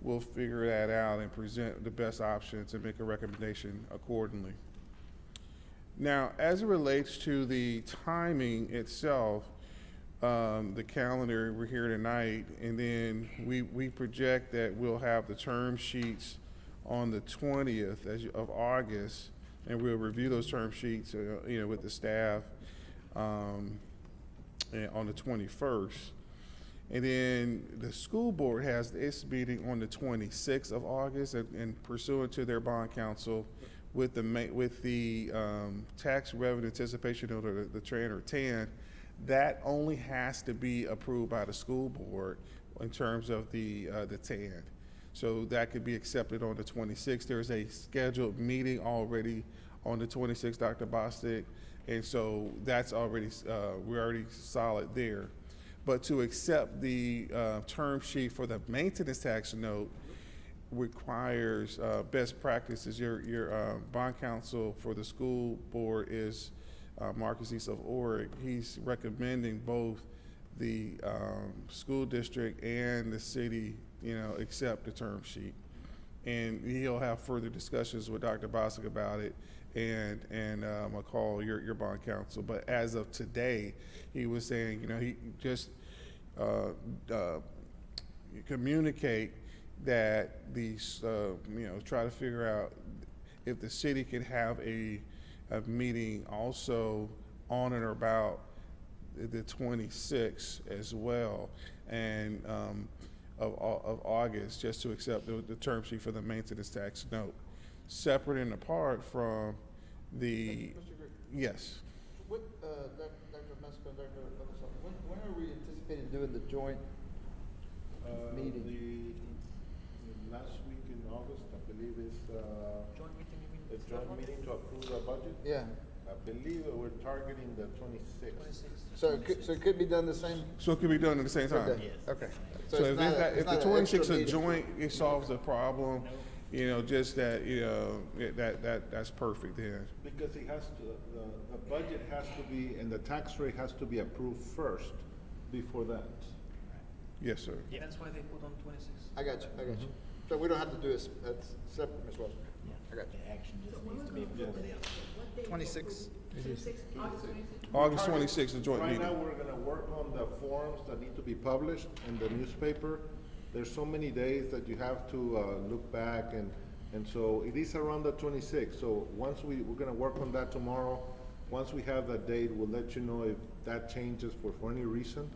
we'll figure that out and present the best options and make a recommendation accordingly. Now, as it relates to the timing itself, the calendar, we're here tonight, and then we project that we'll have the term sheets on the 20th of August, and we'll review those term sheets, with the staff on the 21st. And then the school board has its meeting on the 26th of August, and pursuant to their bond counsel, with the tax revenue anticipation note, or the TRAN or TAN, that only has to be approved by the school board in terms of the TAN. So that could be accepted on the 26th. There's a scheduled meeting already on the 26th, Dr. Bostic, and so that's already, we're already solid there. But to accept the term sheet for the maintenance tax note requires best practices. Your bond counsel for the school board is Marcus East of Oric. He's recommending both the school district and the city, accept the term sheet. And he'll have further discussions with Dr. Bostic about it, and McCall, your bond counsel. But as of today, he was saying, he just communicate that these, try to figure out if the city can have a meeting also on and about the 26th as well, and of August, just to accept the term sheet for the maintenance tax note, separate and apart from the,
Mr. Grigg,
yes.
What, Dr. Mesko, Dr. Otterson, when are we anticipating doing the joint meeting?
The last week in August, I believe, is
Joint meeting, you mean?
a joint meeting to approve the budget.
Yeah,
I believe that we're targeting the 26th.
So it could be done the same
So it can be done at the same time.
day? Okay.
So
it's
if
not
there's
a-
that,
it's
if the
not an
26
extra
is
meeting.
joint, it solves the problem, you know, just that, you know, that's perfect then.
Because it has to, the budget has to be, and the tax rate has to be approved first before that.
Yes, sir.
That's why they put on 26.
I got you. So we don't have to do it separate, Ms. Wilson? I got you.
The action just needs to be before the
26.
August 26th, the joint
Right now,
meeting.
we're gonna work on the forms that need to be published in the newspaper. There's so many days that you have to, look back and so it is around the 26th. So once we're gonna work on that tomorrow. Once we have that date, we'll let you know if that changes for any reason.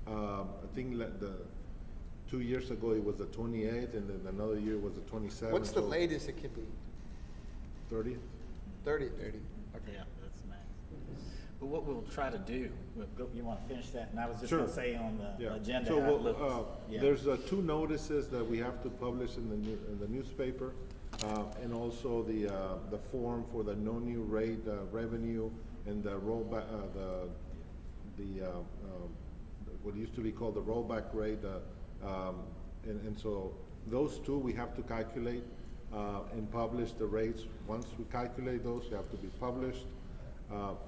I think that 2 years ago, it was the 28th, and then another year was the 27th.
What's the
so
latest it could be?
30th?
30.
Yeah, that's max. But what we'll try to do, you wanna finish that? And I was just
Sure.
gonna say on the
Yeah.
agenda.
So we'll,
outlooks. Yeah.
there's 2 notices that we have to publish in the newspaper, and also the form for the no new rate revenue and the rollback, what used to be called the rollback rate, and so those 2 we have to calculate and publish the rates. Once we calculate those, they have to be published,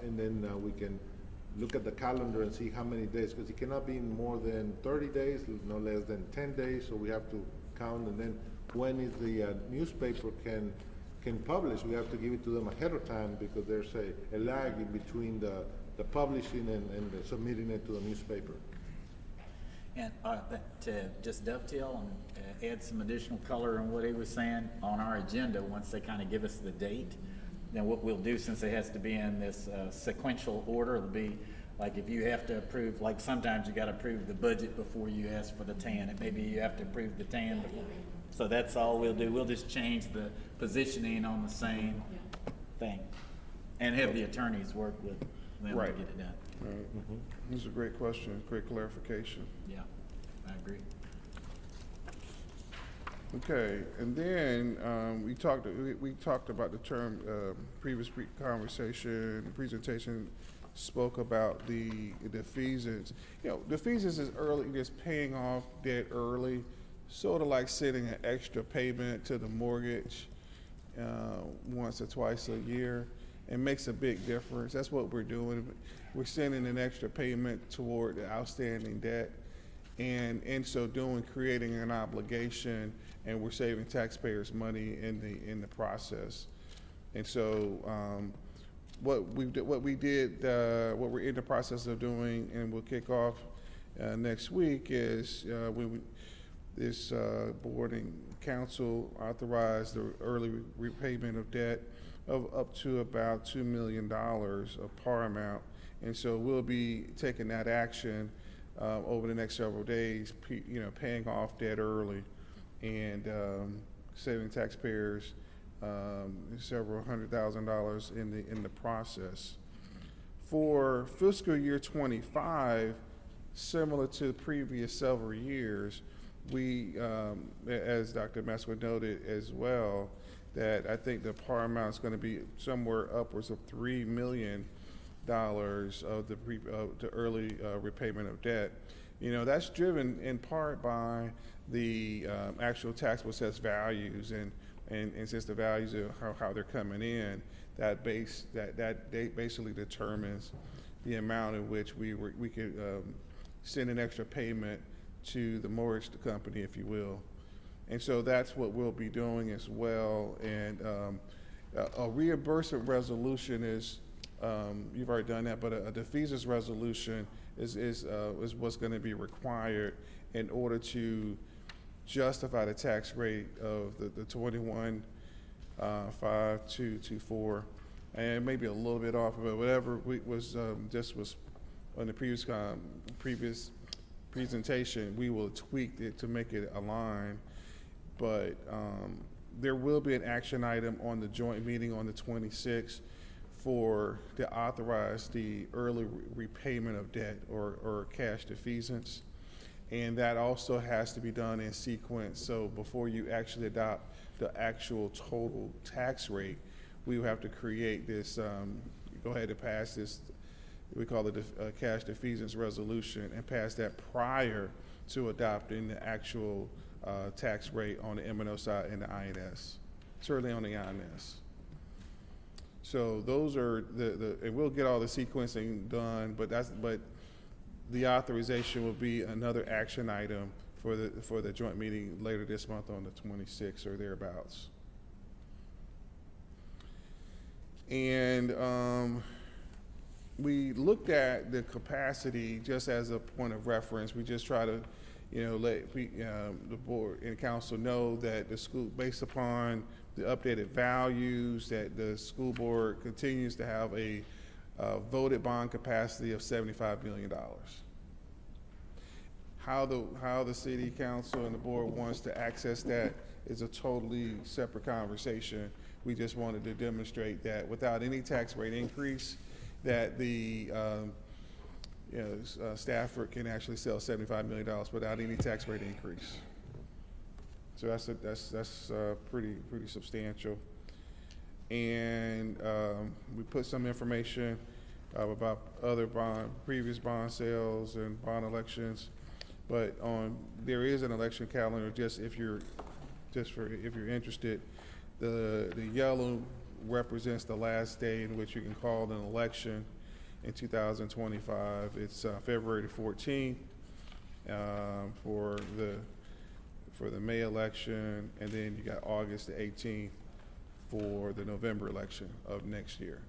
and then we can look at the calendar and see how many days, because it cannot be more than 30 days, no less than 10 days, so we have to count, and then when is the newspaper can publish, we have to give it to them ahead of time, because there's a lag in between the publishing and the submitting it to the newspaper.
And to just dovetail and add some additional color on what he was saying, on our agenda, once they kind of give us the date, then what we'll do, since it has to be in this sequential order, it'll be like if you have to approve, like sometimes you gotta approve the budget before you ask for the TAN, and maybe you have to approve the TAN before. So that's all we'll do. We'll just change the positioning on the same thing and have the attorneys work with them to
Right.
get it done.
Right. This is a great question, great clarification.
Yeah, I agree.
Okay, and then we talked about the term, previous presentation spoke about the defeasance. You know, defeasance is early, just paying off debt early, sort of like sending an extra payment to the mortgage once or twice a year. It makes a big difference. That's what we're doing. We're sending an extra payment toward the outstanding debt, and in so doing, creating an obligation, and we're saving taxpayers money in the process. And so, what we're in the process of doing, and we'll kick off next week, is this board and council authorized the early repayment of debt of up to about $2 million of par amount. And so we'll be taking that action over the next several days, paying off debt early and saving taxpayers several $100,000 in the process. For fiscal year 25, similar to the previous several years, we, as Dr. Mesquith noted as well, that I think the par amount is going to be somewhere upwards of $3 million of the early repayment of debt. You know, that's driven in part by the actual taxable assessed values, and since the values of how they're coming in, that basically determines the amount in which we could send an extra payment to the mortgage company, if you will. And so that's what we'll be doing as well. And a reimbursement resolution is, you've already done that, but a defeasance resolution is what's going to be required in order to justify the tax rate of the 21.5224, and maybe a little bit off of it, whatever was on the previous presentation, we will tweak it to make it align. But there will be an action item on the joint meeting on the 26th to authorize the early repayment of debt or cash defeasance. And that also has to be done in sequence. So before you actually adopt the actual total tax rate, we will have to create this, go ahead and pass this, we call it a cash defeasance resolution, and pass that prior to adopting the actual tax rate on the M&O side and the INS, certainly on the INS. So those are and we'll get all the sequencing done, but the authorization will be another action item for the joint meeting later this month on the 26th or thereabouts. And we looked at the capacity just as a point of reference. We just try to, let the board and council know that the school, based upon the updated values, that the school board continues to have a voted bond capacity of $75 million. How the city council and the board wants to access that is a totally separate conversation. We just wanted to demonstrate that without any tax rate increase, that the Stafford can actually sell $75 million without any tax rate increase. So that's pretty substantial. And we put some information about other previous bond sales and bond elections, but there is an election calendar. Just if you're interested, the yellow represents the last day in which you can call an election in 2025. It's February 14th for the May election, and then you got August the 18th for the November election of next year.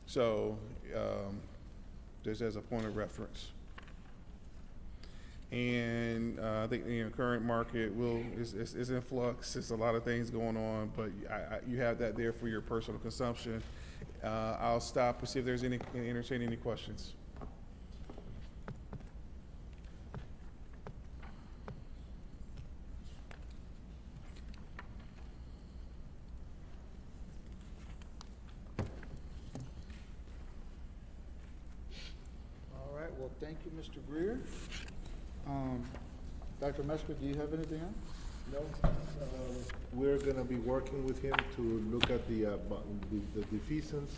So just as a point of reference. And I think current market is in flux. There's a lot of things going on, but you have that there for your personal consumption. I'll stop and see if there's entertain any questions.
All right, well, thank you, Mr. Greer. Dr. Mesker, do you have anything else?
No, we're gonna be working with him to look at the defeasance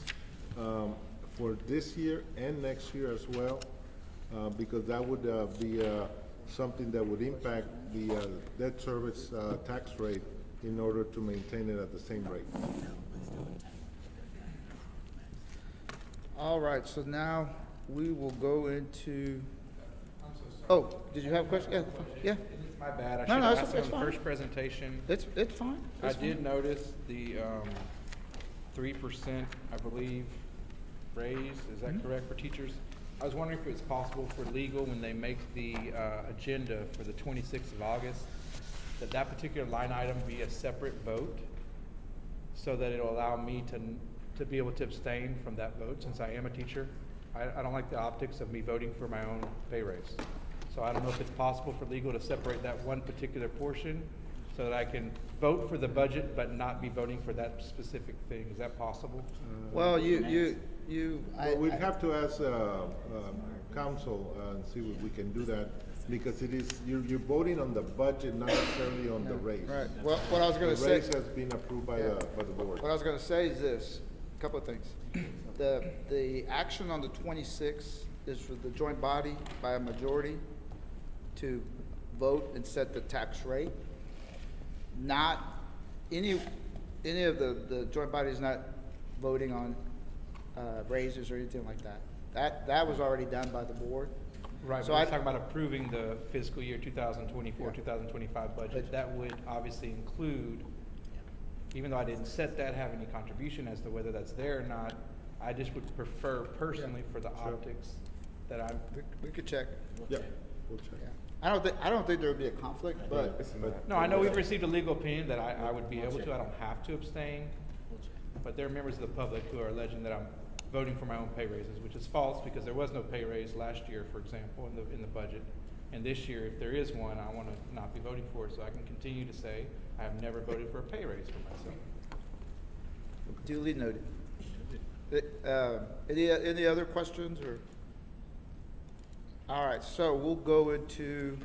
for this year and next year as well, because that would be something that would impact the debt service tax rate in order to maintain it at the same rate.
All right, so now we will go into, oh, did you have a question? Yeah.
My bad, I
No,
should
no,
have
it's
asked on the
fine.
first presentation.
It's fine.
I
It's fine.
did notice the 3%, I believe, raise, is that correct, for teachers? I was wondering if it's possible for legal, when they make the agenda for the 26th of August, that particular line item be a separate vote, so that it'll allow me to be able to abstain from that vote, since I am a teacher. I don't like the optics of me voting for my own pay raise. So I don't know if it's possible for legal to separate that one particular portion so that I can vote for the budget but not be voting for that specific thing. Is that possible?
Well,
We'd have to ask council and see if we can do that, because you're voting on the budget, not necessarily on the raise.
right. Well, what I was gonna
The
say.
raise has been approved by the board.
What I was gonna say is this, a couple of things. The action on the 26th is for the joint body by a majority to vote and set the tax rate. Not, any of the joint body is not voting on raises or anything like that. That was already done by the board.
Right,
So
but
I-
I'm talking about approving the fiscal year 2024,
Yeah.
2025 budget. That would obviously include, even though I didn't set that, have any contribution as to whether that's there or not. I just would prefer personally for the optics that I'm,
We could check.
Yeah, we'll check.
Yeah. I don't think there would be a conflict, but
no, I know we've received a legal opinion that I would be able to, I don't have to abstain. But there are members of the public who are alleging that I'm voting for my own pay raises, which is false, because there was no pay raise last year, for example, in the budget. And this year, if there is one, I want to not be voting for it, so I can continue to say I have never voted for a pay raise for myself.
duly noted. Any other questions or? All right, so we'll go into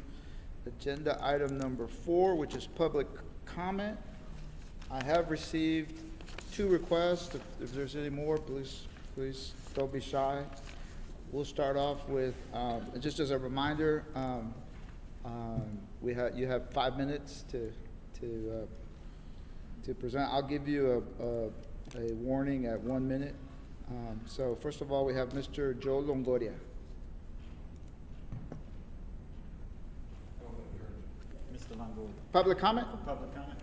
agenda item number 4, which is public comment. I have received two requests. If there's any more, please don't be shy. We'll start off with, just as a reminder, you have 5 minutes to present. I'll give you a warning at 1 minute. So first of all, we have Mr. Joe Longoria.
Mr. Longoria,
Public comment?
public comment?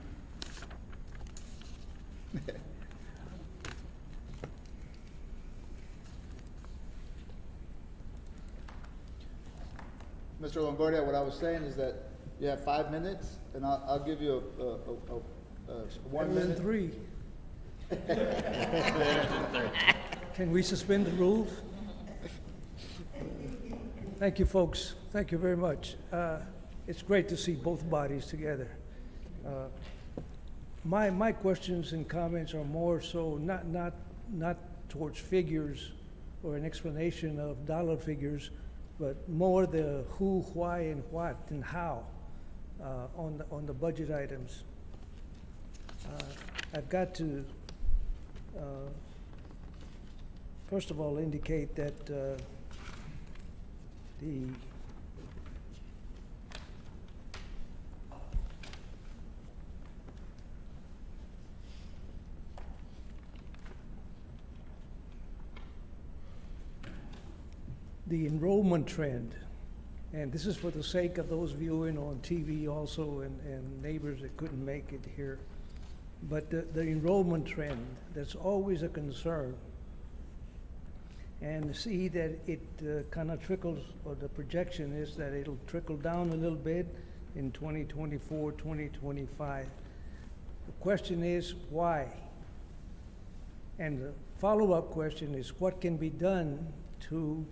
Mr. Longoria, what I was saying is that you have 5 minutes, and I'll give you a 1 minute.
3. Can we suspend the rules? Thank you, folks. Thank you very much. It's great to see both bodies together. My questions and comments are more so not towards figures or an explanation of dollar figures, but more the who, why, and what, and how on the budget items. I've got to first of all indicate that the enrollment trend, and this is for the sake of those viewing on TV also and neighbors that couldn't make it here, but the enrollment trend, that's always a concern. And to see that it kind of trickles, or the projection is that it'll trickle down a little bit in 2024, 2025. The question is why? And the follow-up question is what can be done to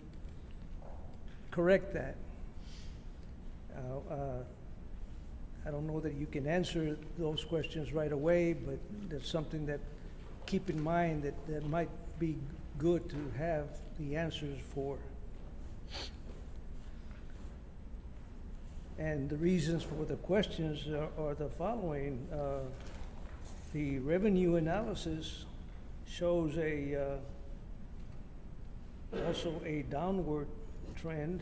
correct that? I don't know that you can answer those questions right away, but that's something that keep in mind that might be good to have the answers for. And the reasons for the questions are the following. The revenue analysis shows also a downward trend.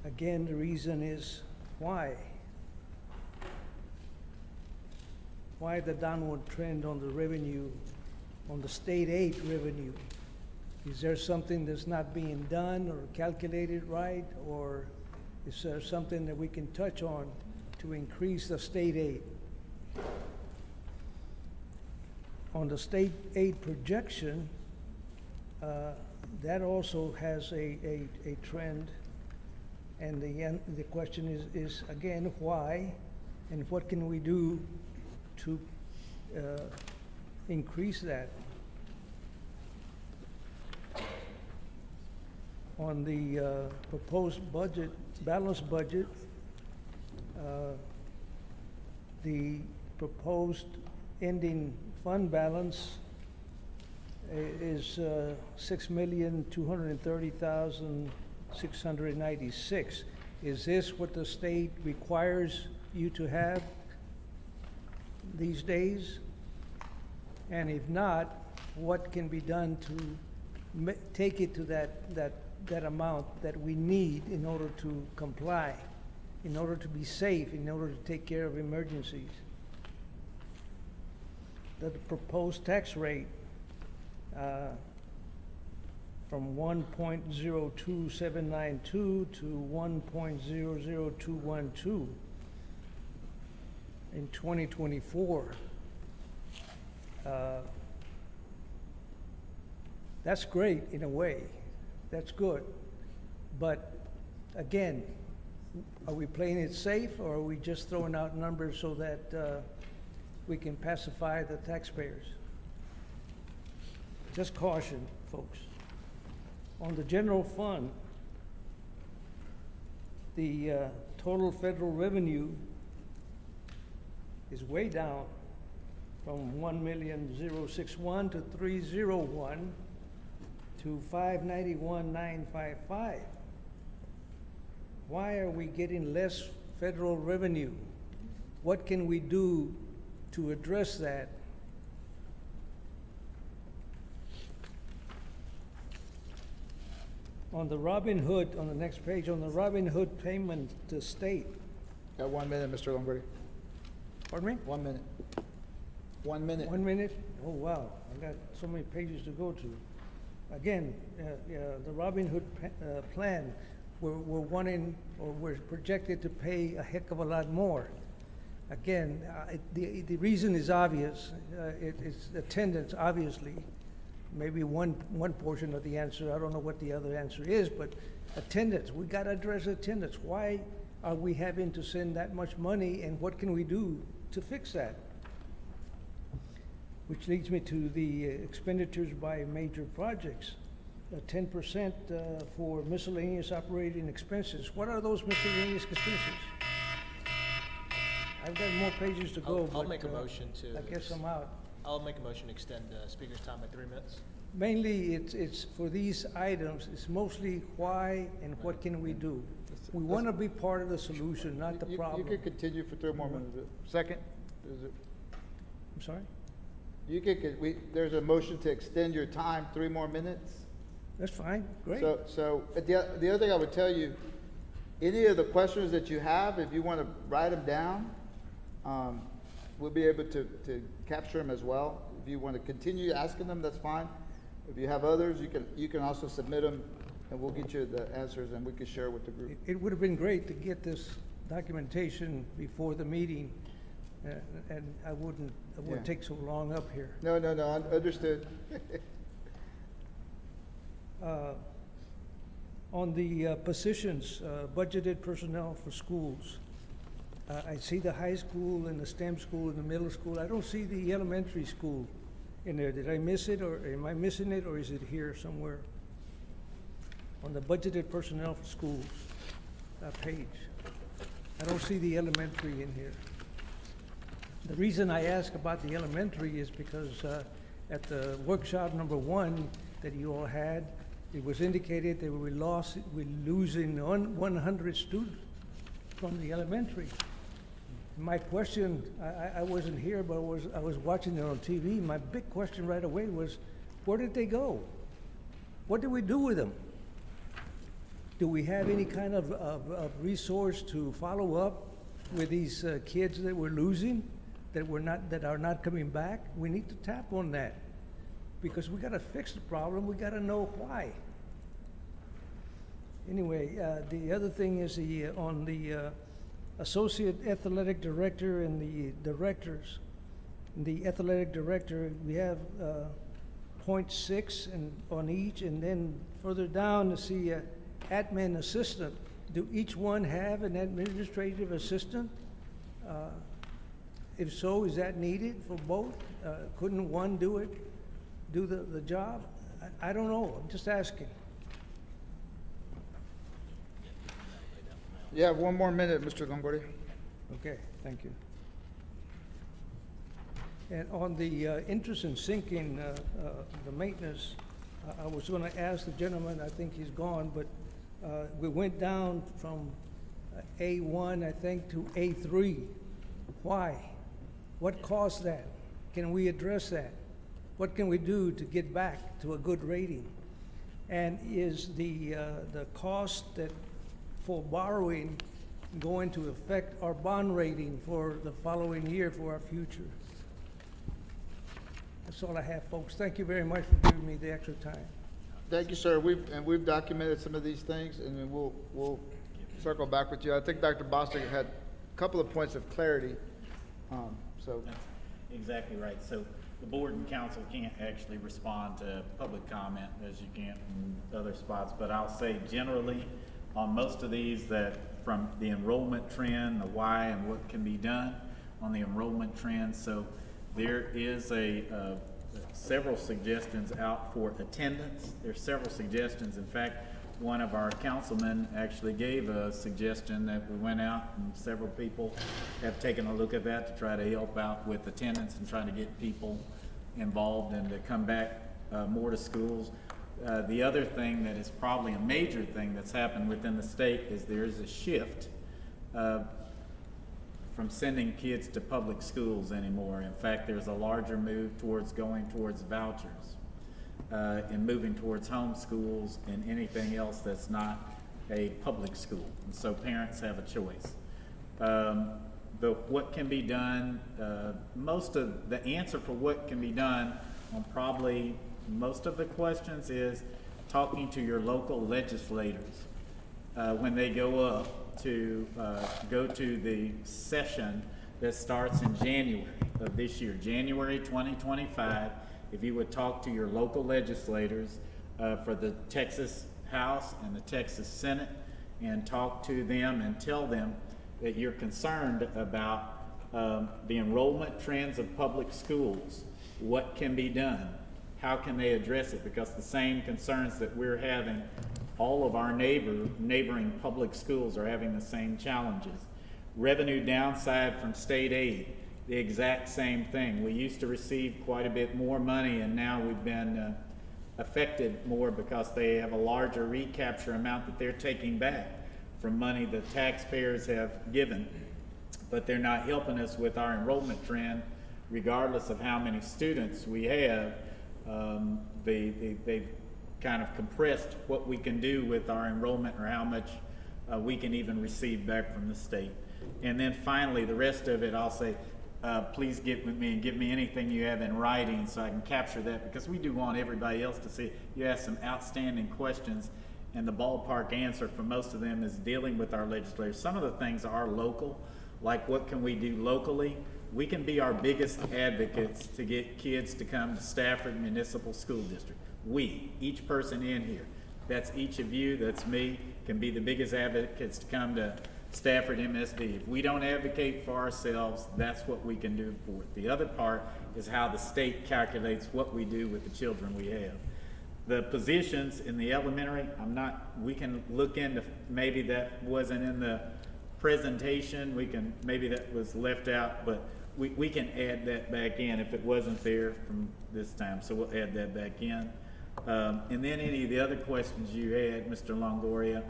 Again, the reason is why? Why the downward trend on the revenue, on the state aid revenue? Is there something that's not being done or calculated right, or is there something that we can touch on to increase the state aid? On the state aid projection, that also has a trend, and the question is again why, and what can we do to increase that? On the proposed budget, balanced budget, the proposed ending fund balance is $6,230,696. Is this what the state requires you to have these days? And if not, what can be done to take it to that amount that we need in order to comply, in order to be safe, in order to take care of emergencies? The proposed tax rate from 1.02792 to 1.00212 in 2024. That's great in a way. That's good. But again, are we playing it safe, or are we just throwing out numbers so that we can pacify the taxpayers? Just caution, folks. On the general fund, the total federal revenue is way down from 1,061 to 301 to 591,955. Why are we getting less federal revenue? What can we do to address that? On the Robin Hood, on the next page, on the Robin Hood payment to state,
Got 1 minute, Mr. Longoria.
pardon me?
1 minute. 1 minute.
1 minute? Oh, wow, I got so many pages to go to. Again, the Robin Hood plan, we're wanting, or we're projected to pay a heck of a lot more. Again, the reason is obvious. It's attendance, obviously. Maybe one portion of the answer. I don't know what the other answer is, but attendance. We got to address attendance. Why are we having to send that much money, and what can we do to fix that? Which leads me to the expenditures by major projects. 10% for miscellaneous operating expenses. What are those miscellaneous expenses? I've got more pages to go,
I'll
but
make a motion to.
I guess I'm out.
I'll make a motion to extend speaker's time by 3 minutes.
Mainly, it's for these items, it's mostly why and what can we do? We want to be part of the solution, not the
You
problem.
can continue for 3 more minutes. Second? Is it?
I'm sorry?
You can, there's a motion to extend your time 3 more minutes.
That's fine, great.
So the other thing I would tell you, any of the questions that you have, if you want to write them down, we'll be able to capture them as well. If you want to continue asking them, that's fine. If you have others, you can also submit them, and we'll get you the answers, and we can share with the group.
It would have been great to get this documentation before the meeting, and I wouldn't
Yeah.
take so long up here.
No, understood.
On the positions, budgeted personnel for schools, I see the high school and the STEM school and the middle school. I don't see the elementary school in there. Did I miss it, or am I missing it, or is it here somewhere? On the budgeted personnel for schools page, I don't see the elementary in here. The reason I ask about the elementary is because at the workshop number 1 that you all had, it was indicated that we're losing 100 students from the elementary. My question, I wasn't here, but I was watching it on TV. My big question right away was, where did they go? What do we do with them? Do we have any kind of resource to follow up with these kids that we're losing, that are not coming back? We need to tap on that, because we got to fix the problem. We got to know why. Anyway, the other thing is on the associate athletic director and the directors. The athletic director, we have 0.6 on each, and then further down to see admin assistant. Do each one have an administrative assistant? If so, is that needed for both? Couldn't one do the job? I don't know, I'm just asking.
You have 1 more minute, Mr. Longoria.
Okay, thank you. And on the interest in sinking, the maintenance, I was going to ask the gentleman, I think he's gone, but we went down from A1, I think, to A3. Why? What caused that? Can we address that? What can we do to get back to a good rating? And is the cost for borrowing going to affect our bond rating for the following year, for our future? That's all I have, folks. Thank you very much for giving me the extra time.
Thank you, sir. We've documented some of these things, and then we'll circle back with you. I think Dr. Bostic had a couple of points of clarity, so.
That's exactly right. So the board and council can't actually respond to public comment as you can in other spots, but I'll say generally on most of these, that from the enrollment trend, the why and what can be done on the enrollment trend. So there is several suggestions out for attendance. There's several suggestions. In fact, one of our councilmen actually gave a suggestion that we went out, and several people have taken a look at that to try to help out with attendance and trying to get people involved and to come back more to schools. The other thing that is probably a major thing that's happened within the state is there's a shift from sending kids to public schools anymore. In fact, there's a larger move towards going towards vouchers. and moving towards homeschools and anything else that's not a public school. And so parents have a choice. What can be done, most of the answer for what can be done on probably most of the questions is talking to your local legislators when they go up to go to the session that starts in January of this year, January 2025. If you would talk to your local legislators for the Texas House and the Texas Senate and talk to them and tell them that you're concerned about the enrollment trends of public schools, what can be done, how can they address it, because the same concerns that we're having, all of our neighboring public schools are having the same challenges. Revenue downside from state aid, the exact same thing. We used to receive quite a bit more money, and now we've been affected more because they have a larger recapture amount that they're taking back from money the taxpayers have given, but they're not helping us with our enrollment trend regardless of how many students we have. They've kind of compressed what we can do with our enrollment or how much we can even receive back from the state. And then finally, the rest of it, I'll say, please get with me and give me anything you have in writing so I can capture that, because we do want everybody else to see. You asked some outstanding questions, and the ballpark answer for most of them is dealing with our legislators. Some of the things are local, like what can we do locally? We can be our biggest advocates to get kids to come to Stafford Municipal School District. We, each person in here, that's each of you, that's me, can be the biggest advocates to come to Stafford MSD. If we don't advocate for ourselves, that's what we can do for it. The other part is how the state calculates what we do with the children we have. The positions in the elementary, we can look into, maybe that wasn't in the presentation, maybe that was left out, but we can add that back in if it wasn't there from this time, so we'll add that back in. And then any of the other questions you had, Mr. Longoria,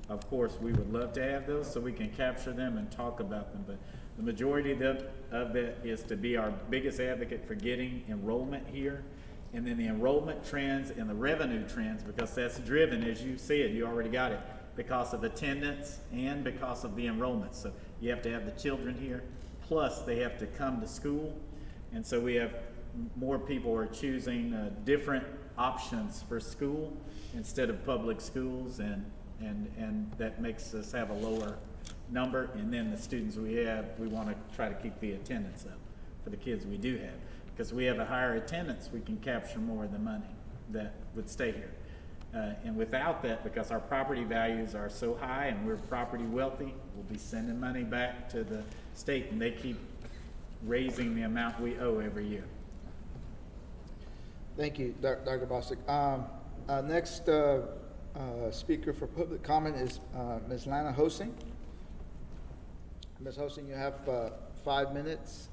of course, we would love to have those so we can capture them and talk about them, but the majority of that is to be our biggest advocate for getting enrollment here. And then the enrollment trends and the revenue trends, because that's driven, as you said, you already got it, because of attendance and because of the enrollment. So you have to have the children here, plus they have to come to school. And so we have more people are choosing different options for school instead of public schools, and that makes us have a lower number. And then the students we have, we want to try to keep the attendance up for the kids we do have. Because we have a higher attendance, we can capture more of the money that would stay here. And without that, because our property values are so high and we're property wealthy, we'll be sending money back to the state, and they keep raising the amount we owe every year.
Thank you, Dr. Bostic. Next speaker for public comment is Ms. Lana Hosing. Ms. Hosing, you have 5 minutes.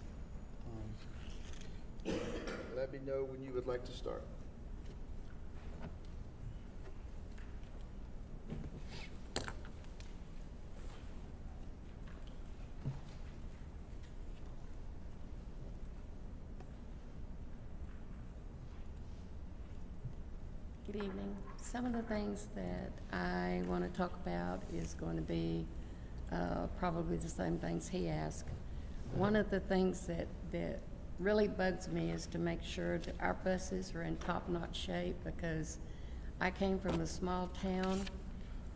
Let me know when you would like to start.
Good evening. Some of the things that I want to talk about is going to be probably the same things he asked. One of the things that really bugs me is to make sure that our buses are in top-notch shape, because I came from a small town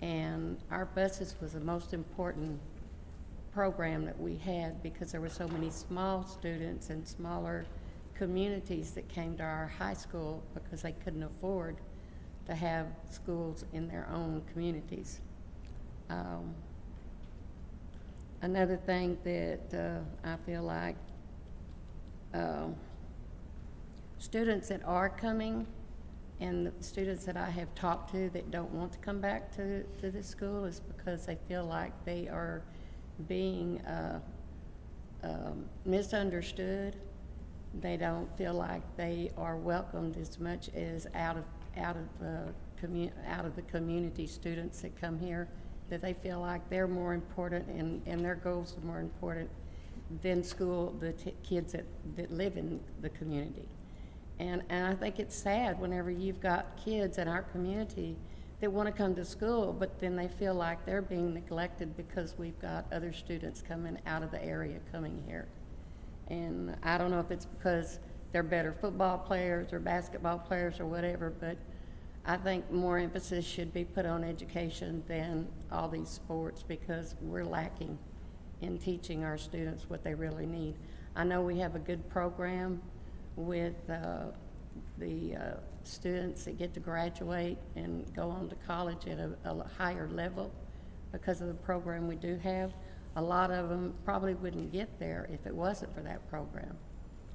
and our buses was the most important program that we had, because there were so many small students and smaller communities that came to our high school because they couldn't afford to have schools in their own communities. Another thing that I feel like students that are coming and the students that I have talked to that don't want to come back to this school is because they feel like they are being misunderstood. They don't feel like they are welcomed as much as out of the community students that come here, that they feel like they're more important and their goals are more important than school, the kids that live in the community. And I think it's sad whenever you've got kids in our community that want to come to school, but then they feel like they're being neglected because we've got other students coming out of the area coming here. And I don't know if it's because they're better football players or basketball players or whatever, but I think more emphasis should be put on education than all these sports, because we're lacking in teaching our students what they really need. I know we have a good program with the students that get to graduate and go on to college at a higher level because of the program we do have. A lot of them probably wouldn't get there if it wasn't for that program.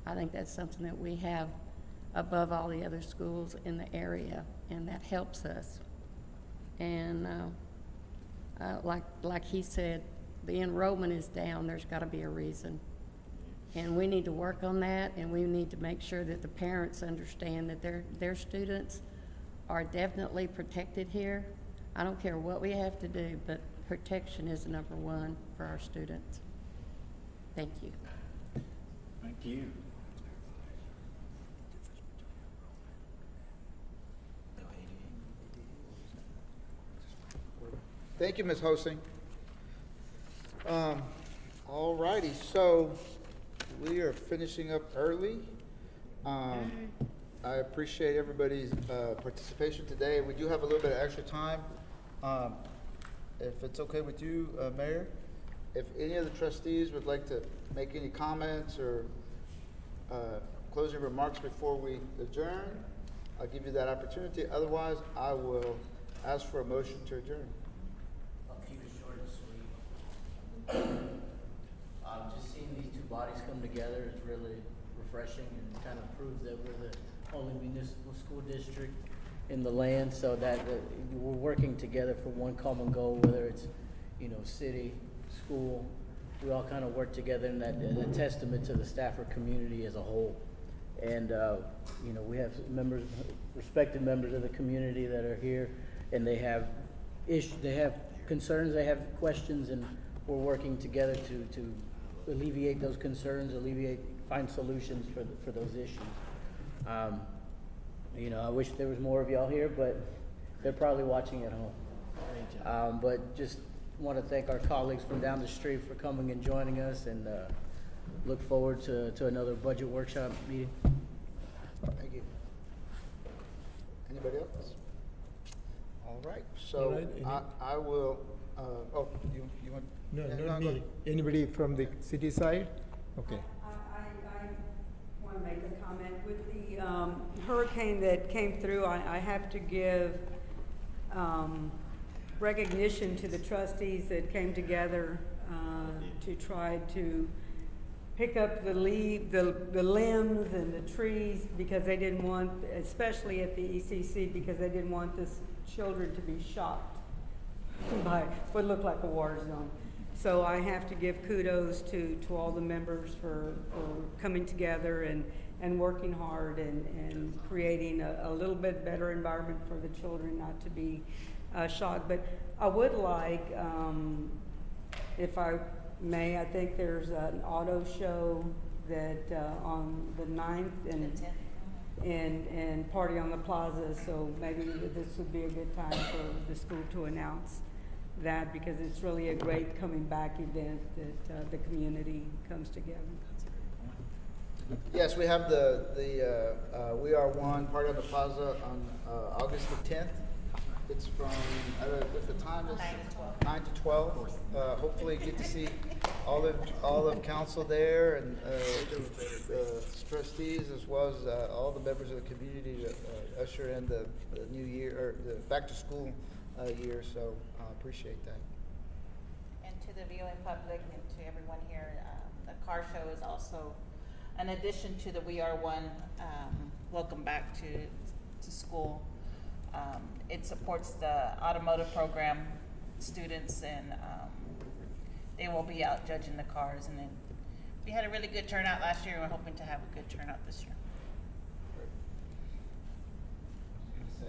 I think that's something that we have above all the other schools in the area, and that helps us. And like he said, the enrollment is down. There's got to be a reason. And we need to work on that, and we need to make sure that the parents understand that their students are definitely protected here. I don't care what we have to do, but protection is number one for our students. Thank you.
Thank you.
Thank you, Ms. Hosing. All righty, so we are finishing up early. I appreciate everybody's participation today. We do have a little bit of extra time. If it's okay with you, Mayor, if any of the trustees would like to make any comments or closing remarks before we adjourn, I'll give you that opportunity. Otherwise, I will ask for a motion to adjourn.
I'll keep it short and sweet. Just seeing these two bodies come together is really refreshing and kind of proves that we're the only municipal school district in the land, so that we're working together for one common goal, whether it's, city, school. We all kind of work together, and that a testament to the Stafford community as a whole. And, we have respected members of the community that are here, and they have they have concerns, they have questions, and we're working together to alleviate those concerns, find solutions for those issues. I wish there was more of y'all here, but they're probably watching at home. But just want to thank our colleagues from down the street for coming and joining us, and look forward to another budget workshop meeting.
Thank you. Anybody else? All right, so
All right,
I will, you want?
No,
yeah,
not
go
me. Anybody from the city side? Okay.
I want to make a comment. With the hurricane that came through, I have to give recognition to the trustees that came together to try to pick up the limbs and the trees, because they didn't want, especially at the ECC, because they didn't want the children to be shocked by what looked like a war zone. So I have to give kudos to all the members for coming together and working hard and creating a little bit better environment for the children not to be shocked. But I would like, if I may, I think there's an auto show that on the 9th and party on the plaza, so maybe this would be a good time for the school to announce that, because it's really a great coming back event that the community comes together.
Yes, we have the We Are One party on the plaza on August the 10th. It's from, what the time is? 9 to 12. Hopefully get to see all of council there, and the trustees, as well as all the members of the community to usher in the new year, or the back to school year, so I appreciate that.
And to the viewing public and to everyone here, the car show is also an addition to the We Are One welcome back to school. It supports the automotive program students, and they will be out judging the cars. And then we had a really good turnout last year, and we're hoping to have a good turnout this year.
Say,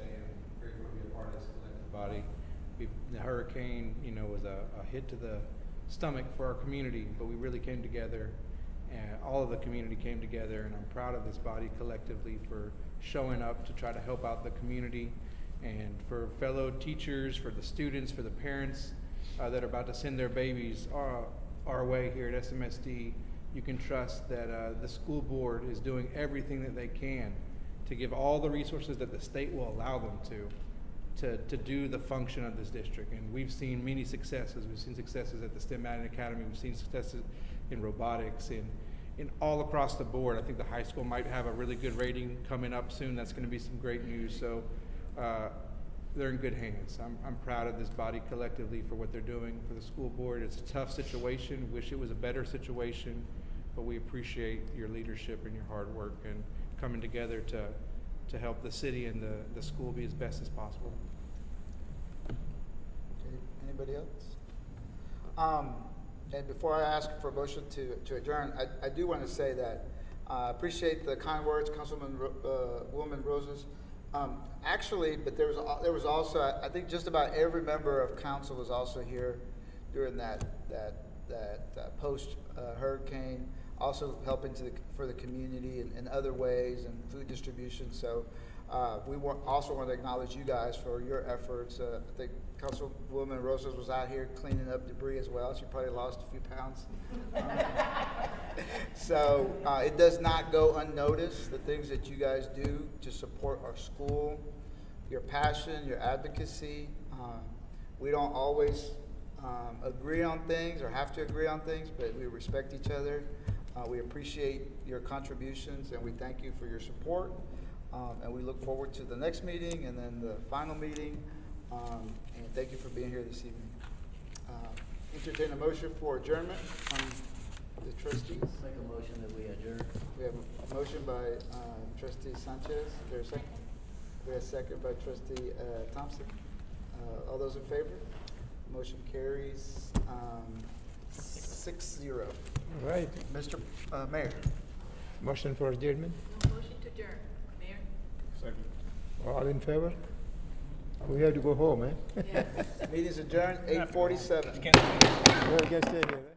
great to be a part of this collective body. The hurricane, was a hit to the stomach for our community, but we really came together And all of the community came together, and I'm proud of this body collectively for showing up to try to help out the community, and for fellow teachers, for the students, for the parents that are about to send their babies our way here at SMSD. You can trust that the school board is doing everything that they can to give all the resources that the state will allow them to do the function of this district. And we've seen many successes. We've seen successes at the STEM Madden Academy. We've seen successes in robotics, in all across the board. I think the high school might have a really good rating coming up soon. That's going to be some great news. So they're in good hands. I'm proud of this body collectively for what they're doing for the school board. It's a tough situation. Wish it was a better situation, but we appreciate your leadership and your hard work and coming together to help the city and the school be as best as possible.
Okay, anybody else? And before I ask for a motion to adjourn, I do want to say that I appreciate the kind words, Woman Roses. Actually, but there was also, I think just about every member of council was also here during that post hurricane, also helping for the community in other ways and food distribution. So we also want to acknowledge you guys for your efforts. I think Councilwoman Rosas was out here cleaning up debris as well. She probably lost a few pounds. So it does not go unnoticed, the things that you guys do to support our school, your passion, your advocacy. We don't always agree on things or have to agree on things, but we respect each other. We appreciate your contributions, and we thank you for your support. And we look forward to the next meeting and then the final meeting. And thank you for being here this evening. Entertain a motion for adjournment from the trustees.
Make a motion that we adjourn.
We have a motion by Trustee Sanchez. Is there a second? We have a second by Trustee Thompson. All those in favor? Motion carries 6-0.
All right.
Mr. Mayor.
Motion for adjournment.
Motion to adjourn. Mayor?
Second.
All in favor? We have to go home, eh?
Yes.
Meeting's adjourned, 8:47.
Well, just stay here.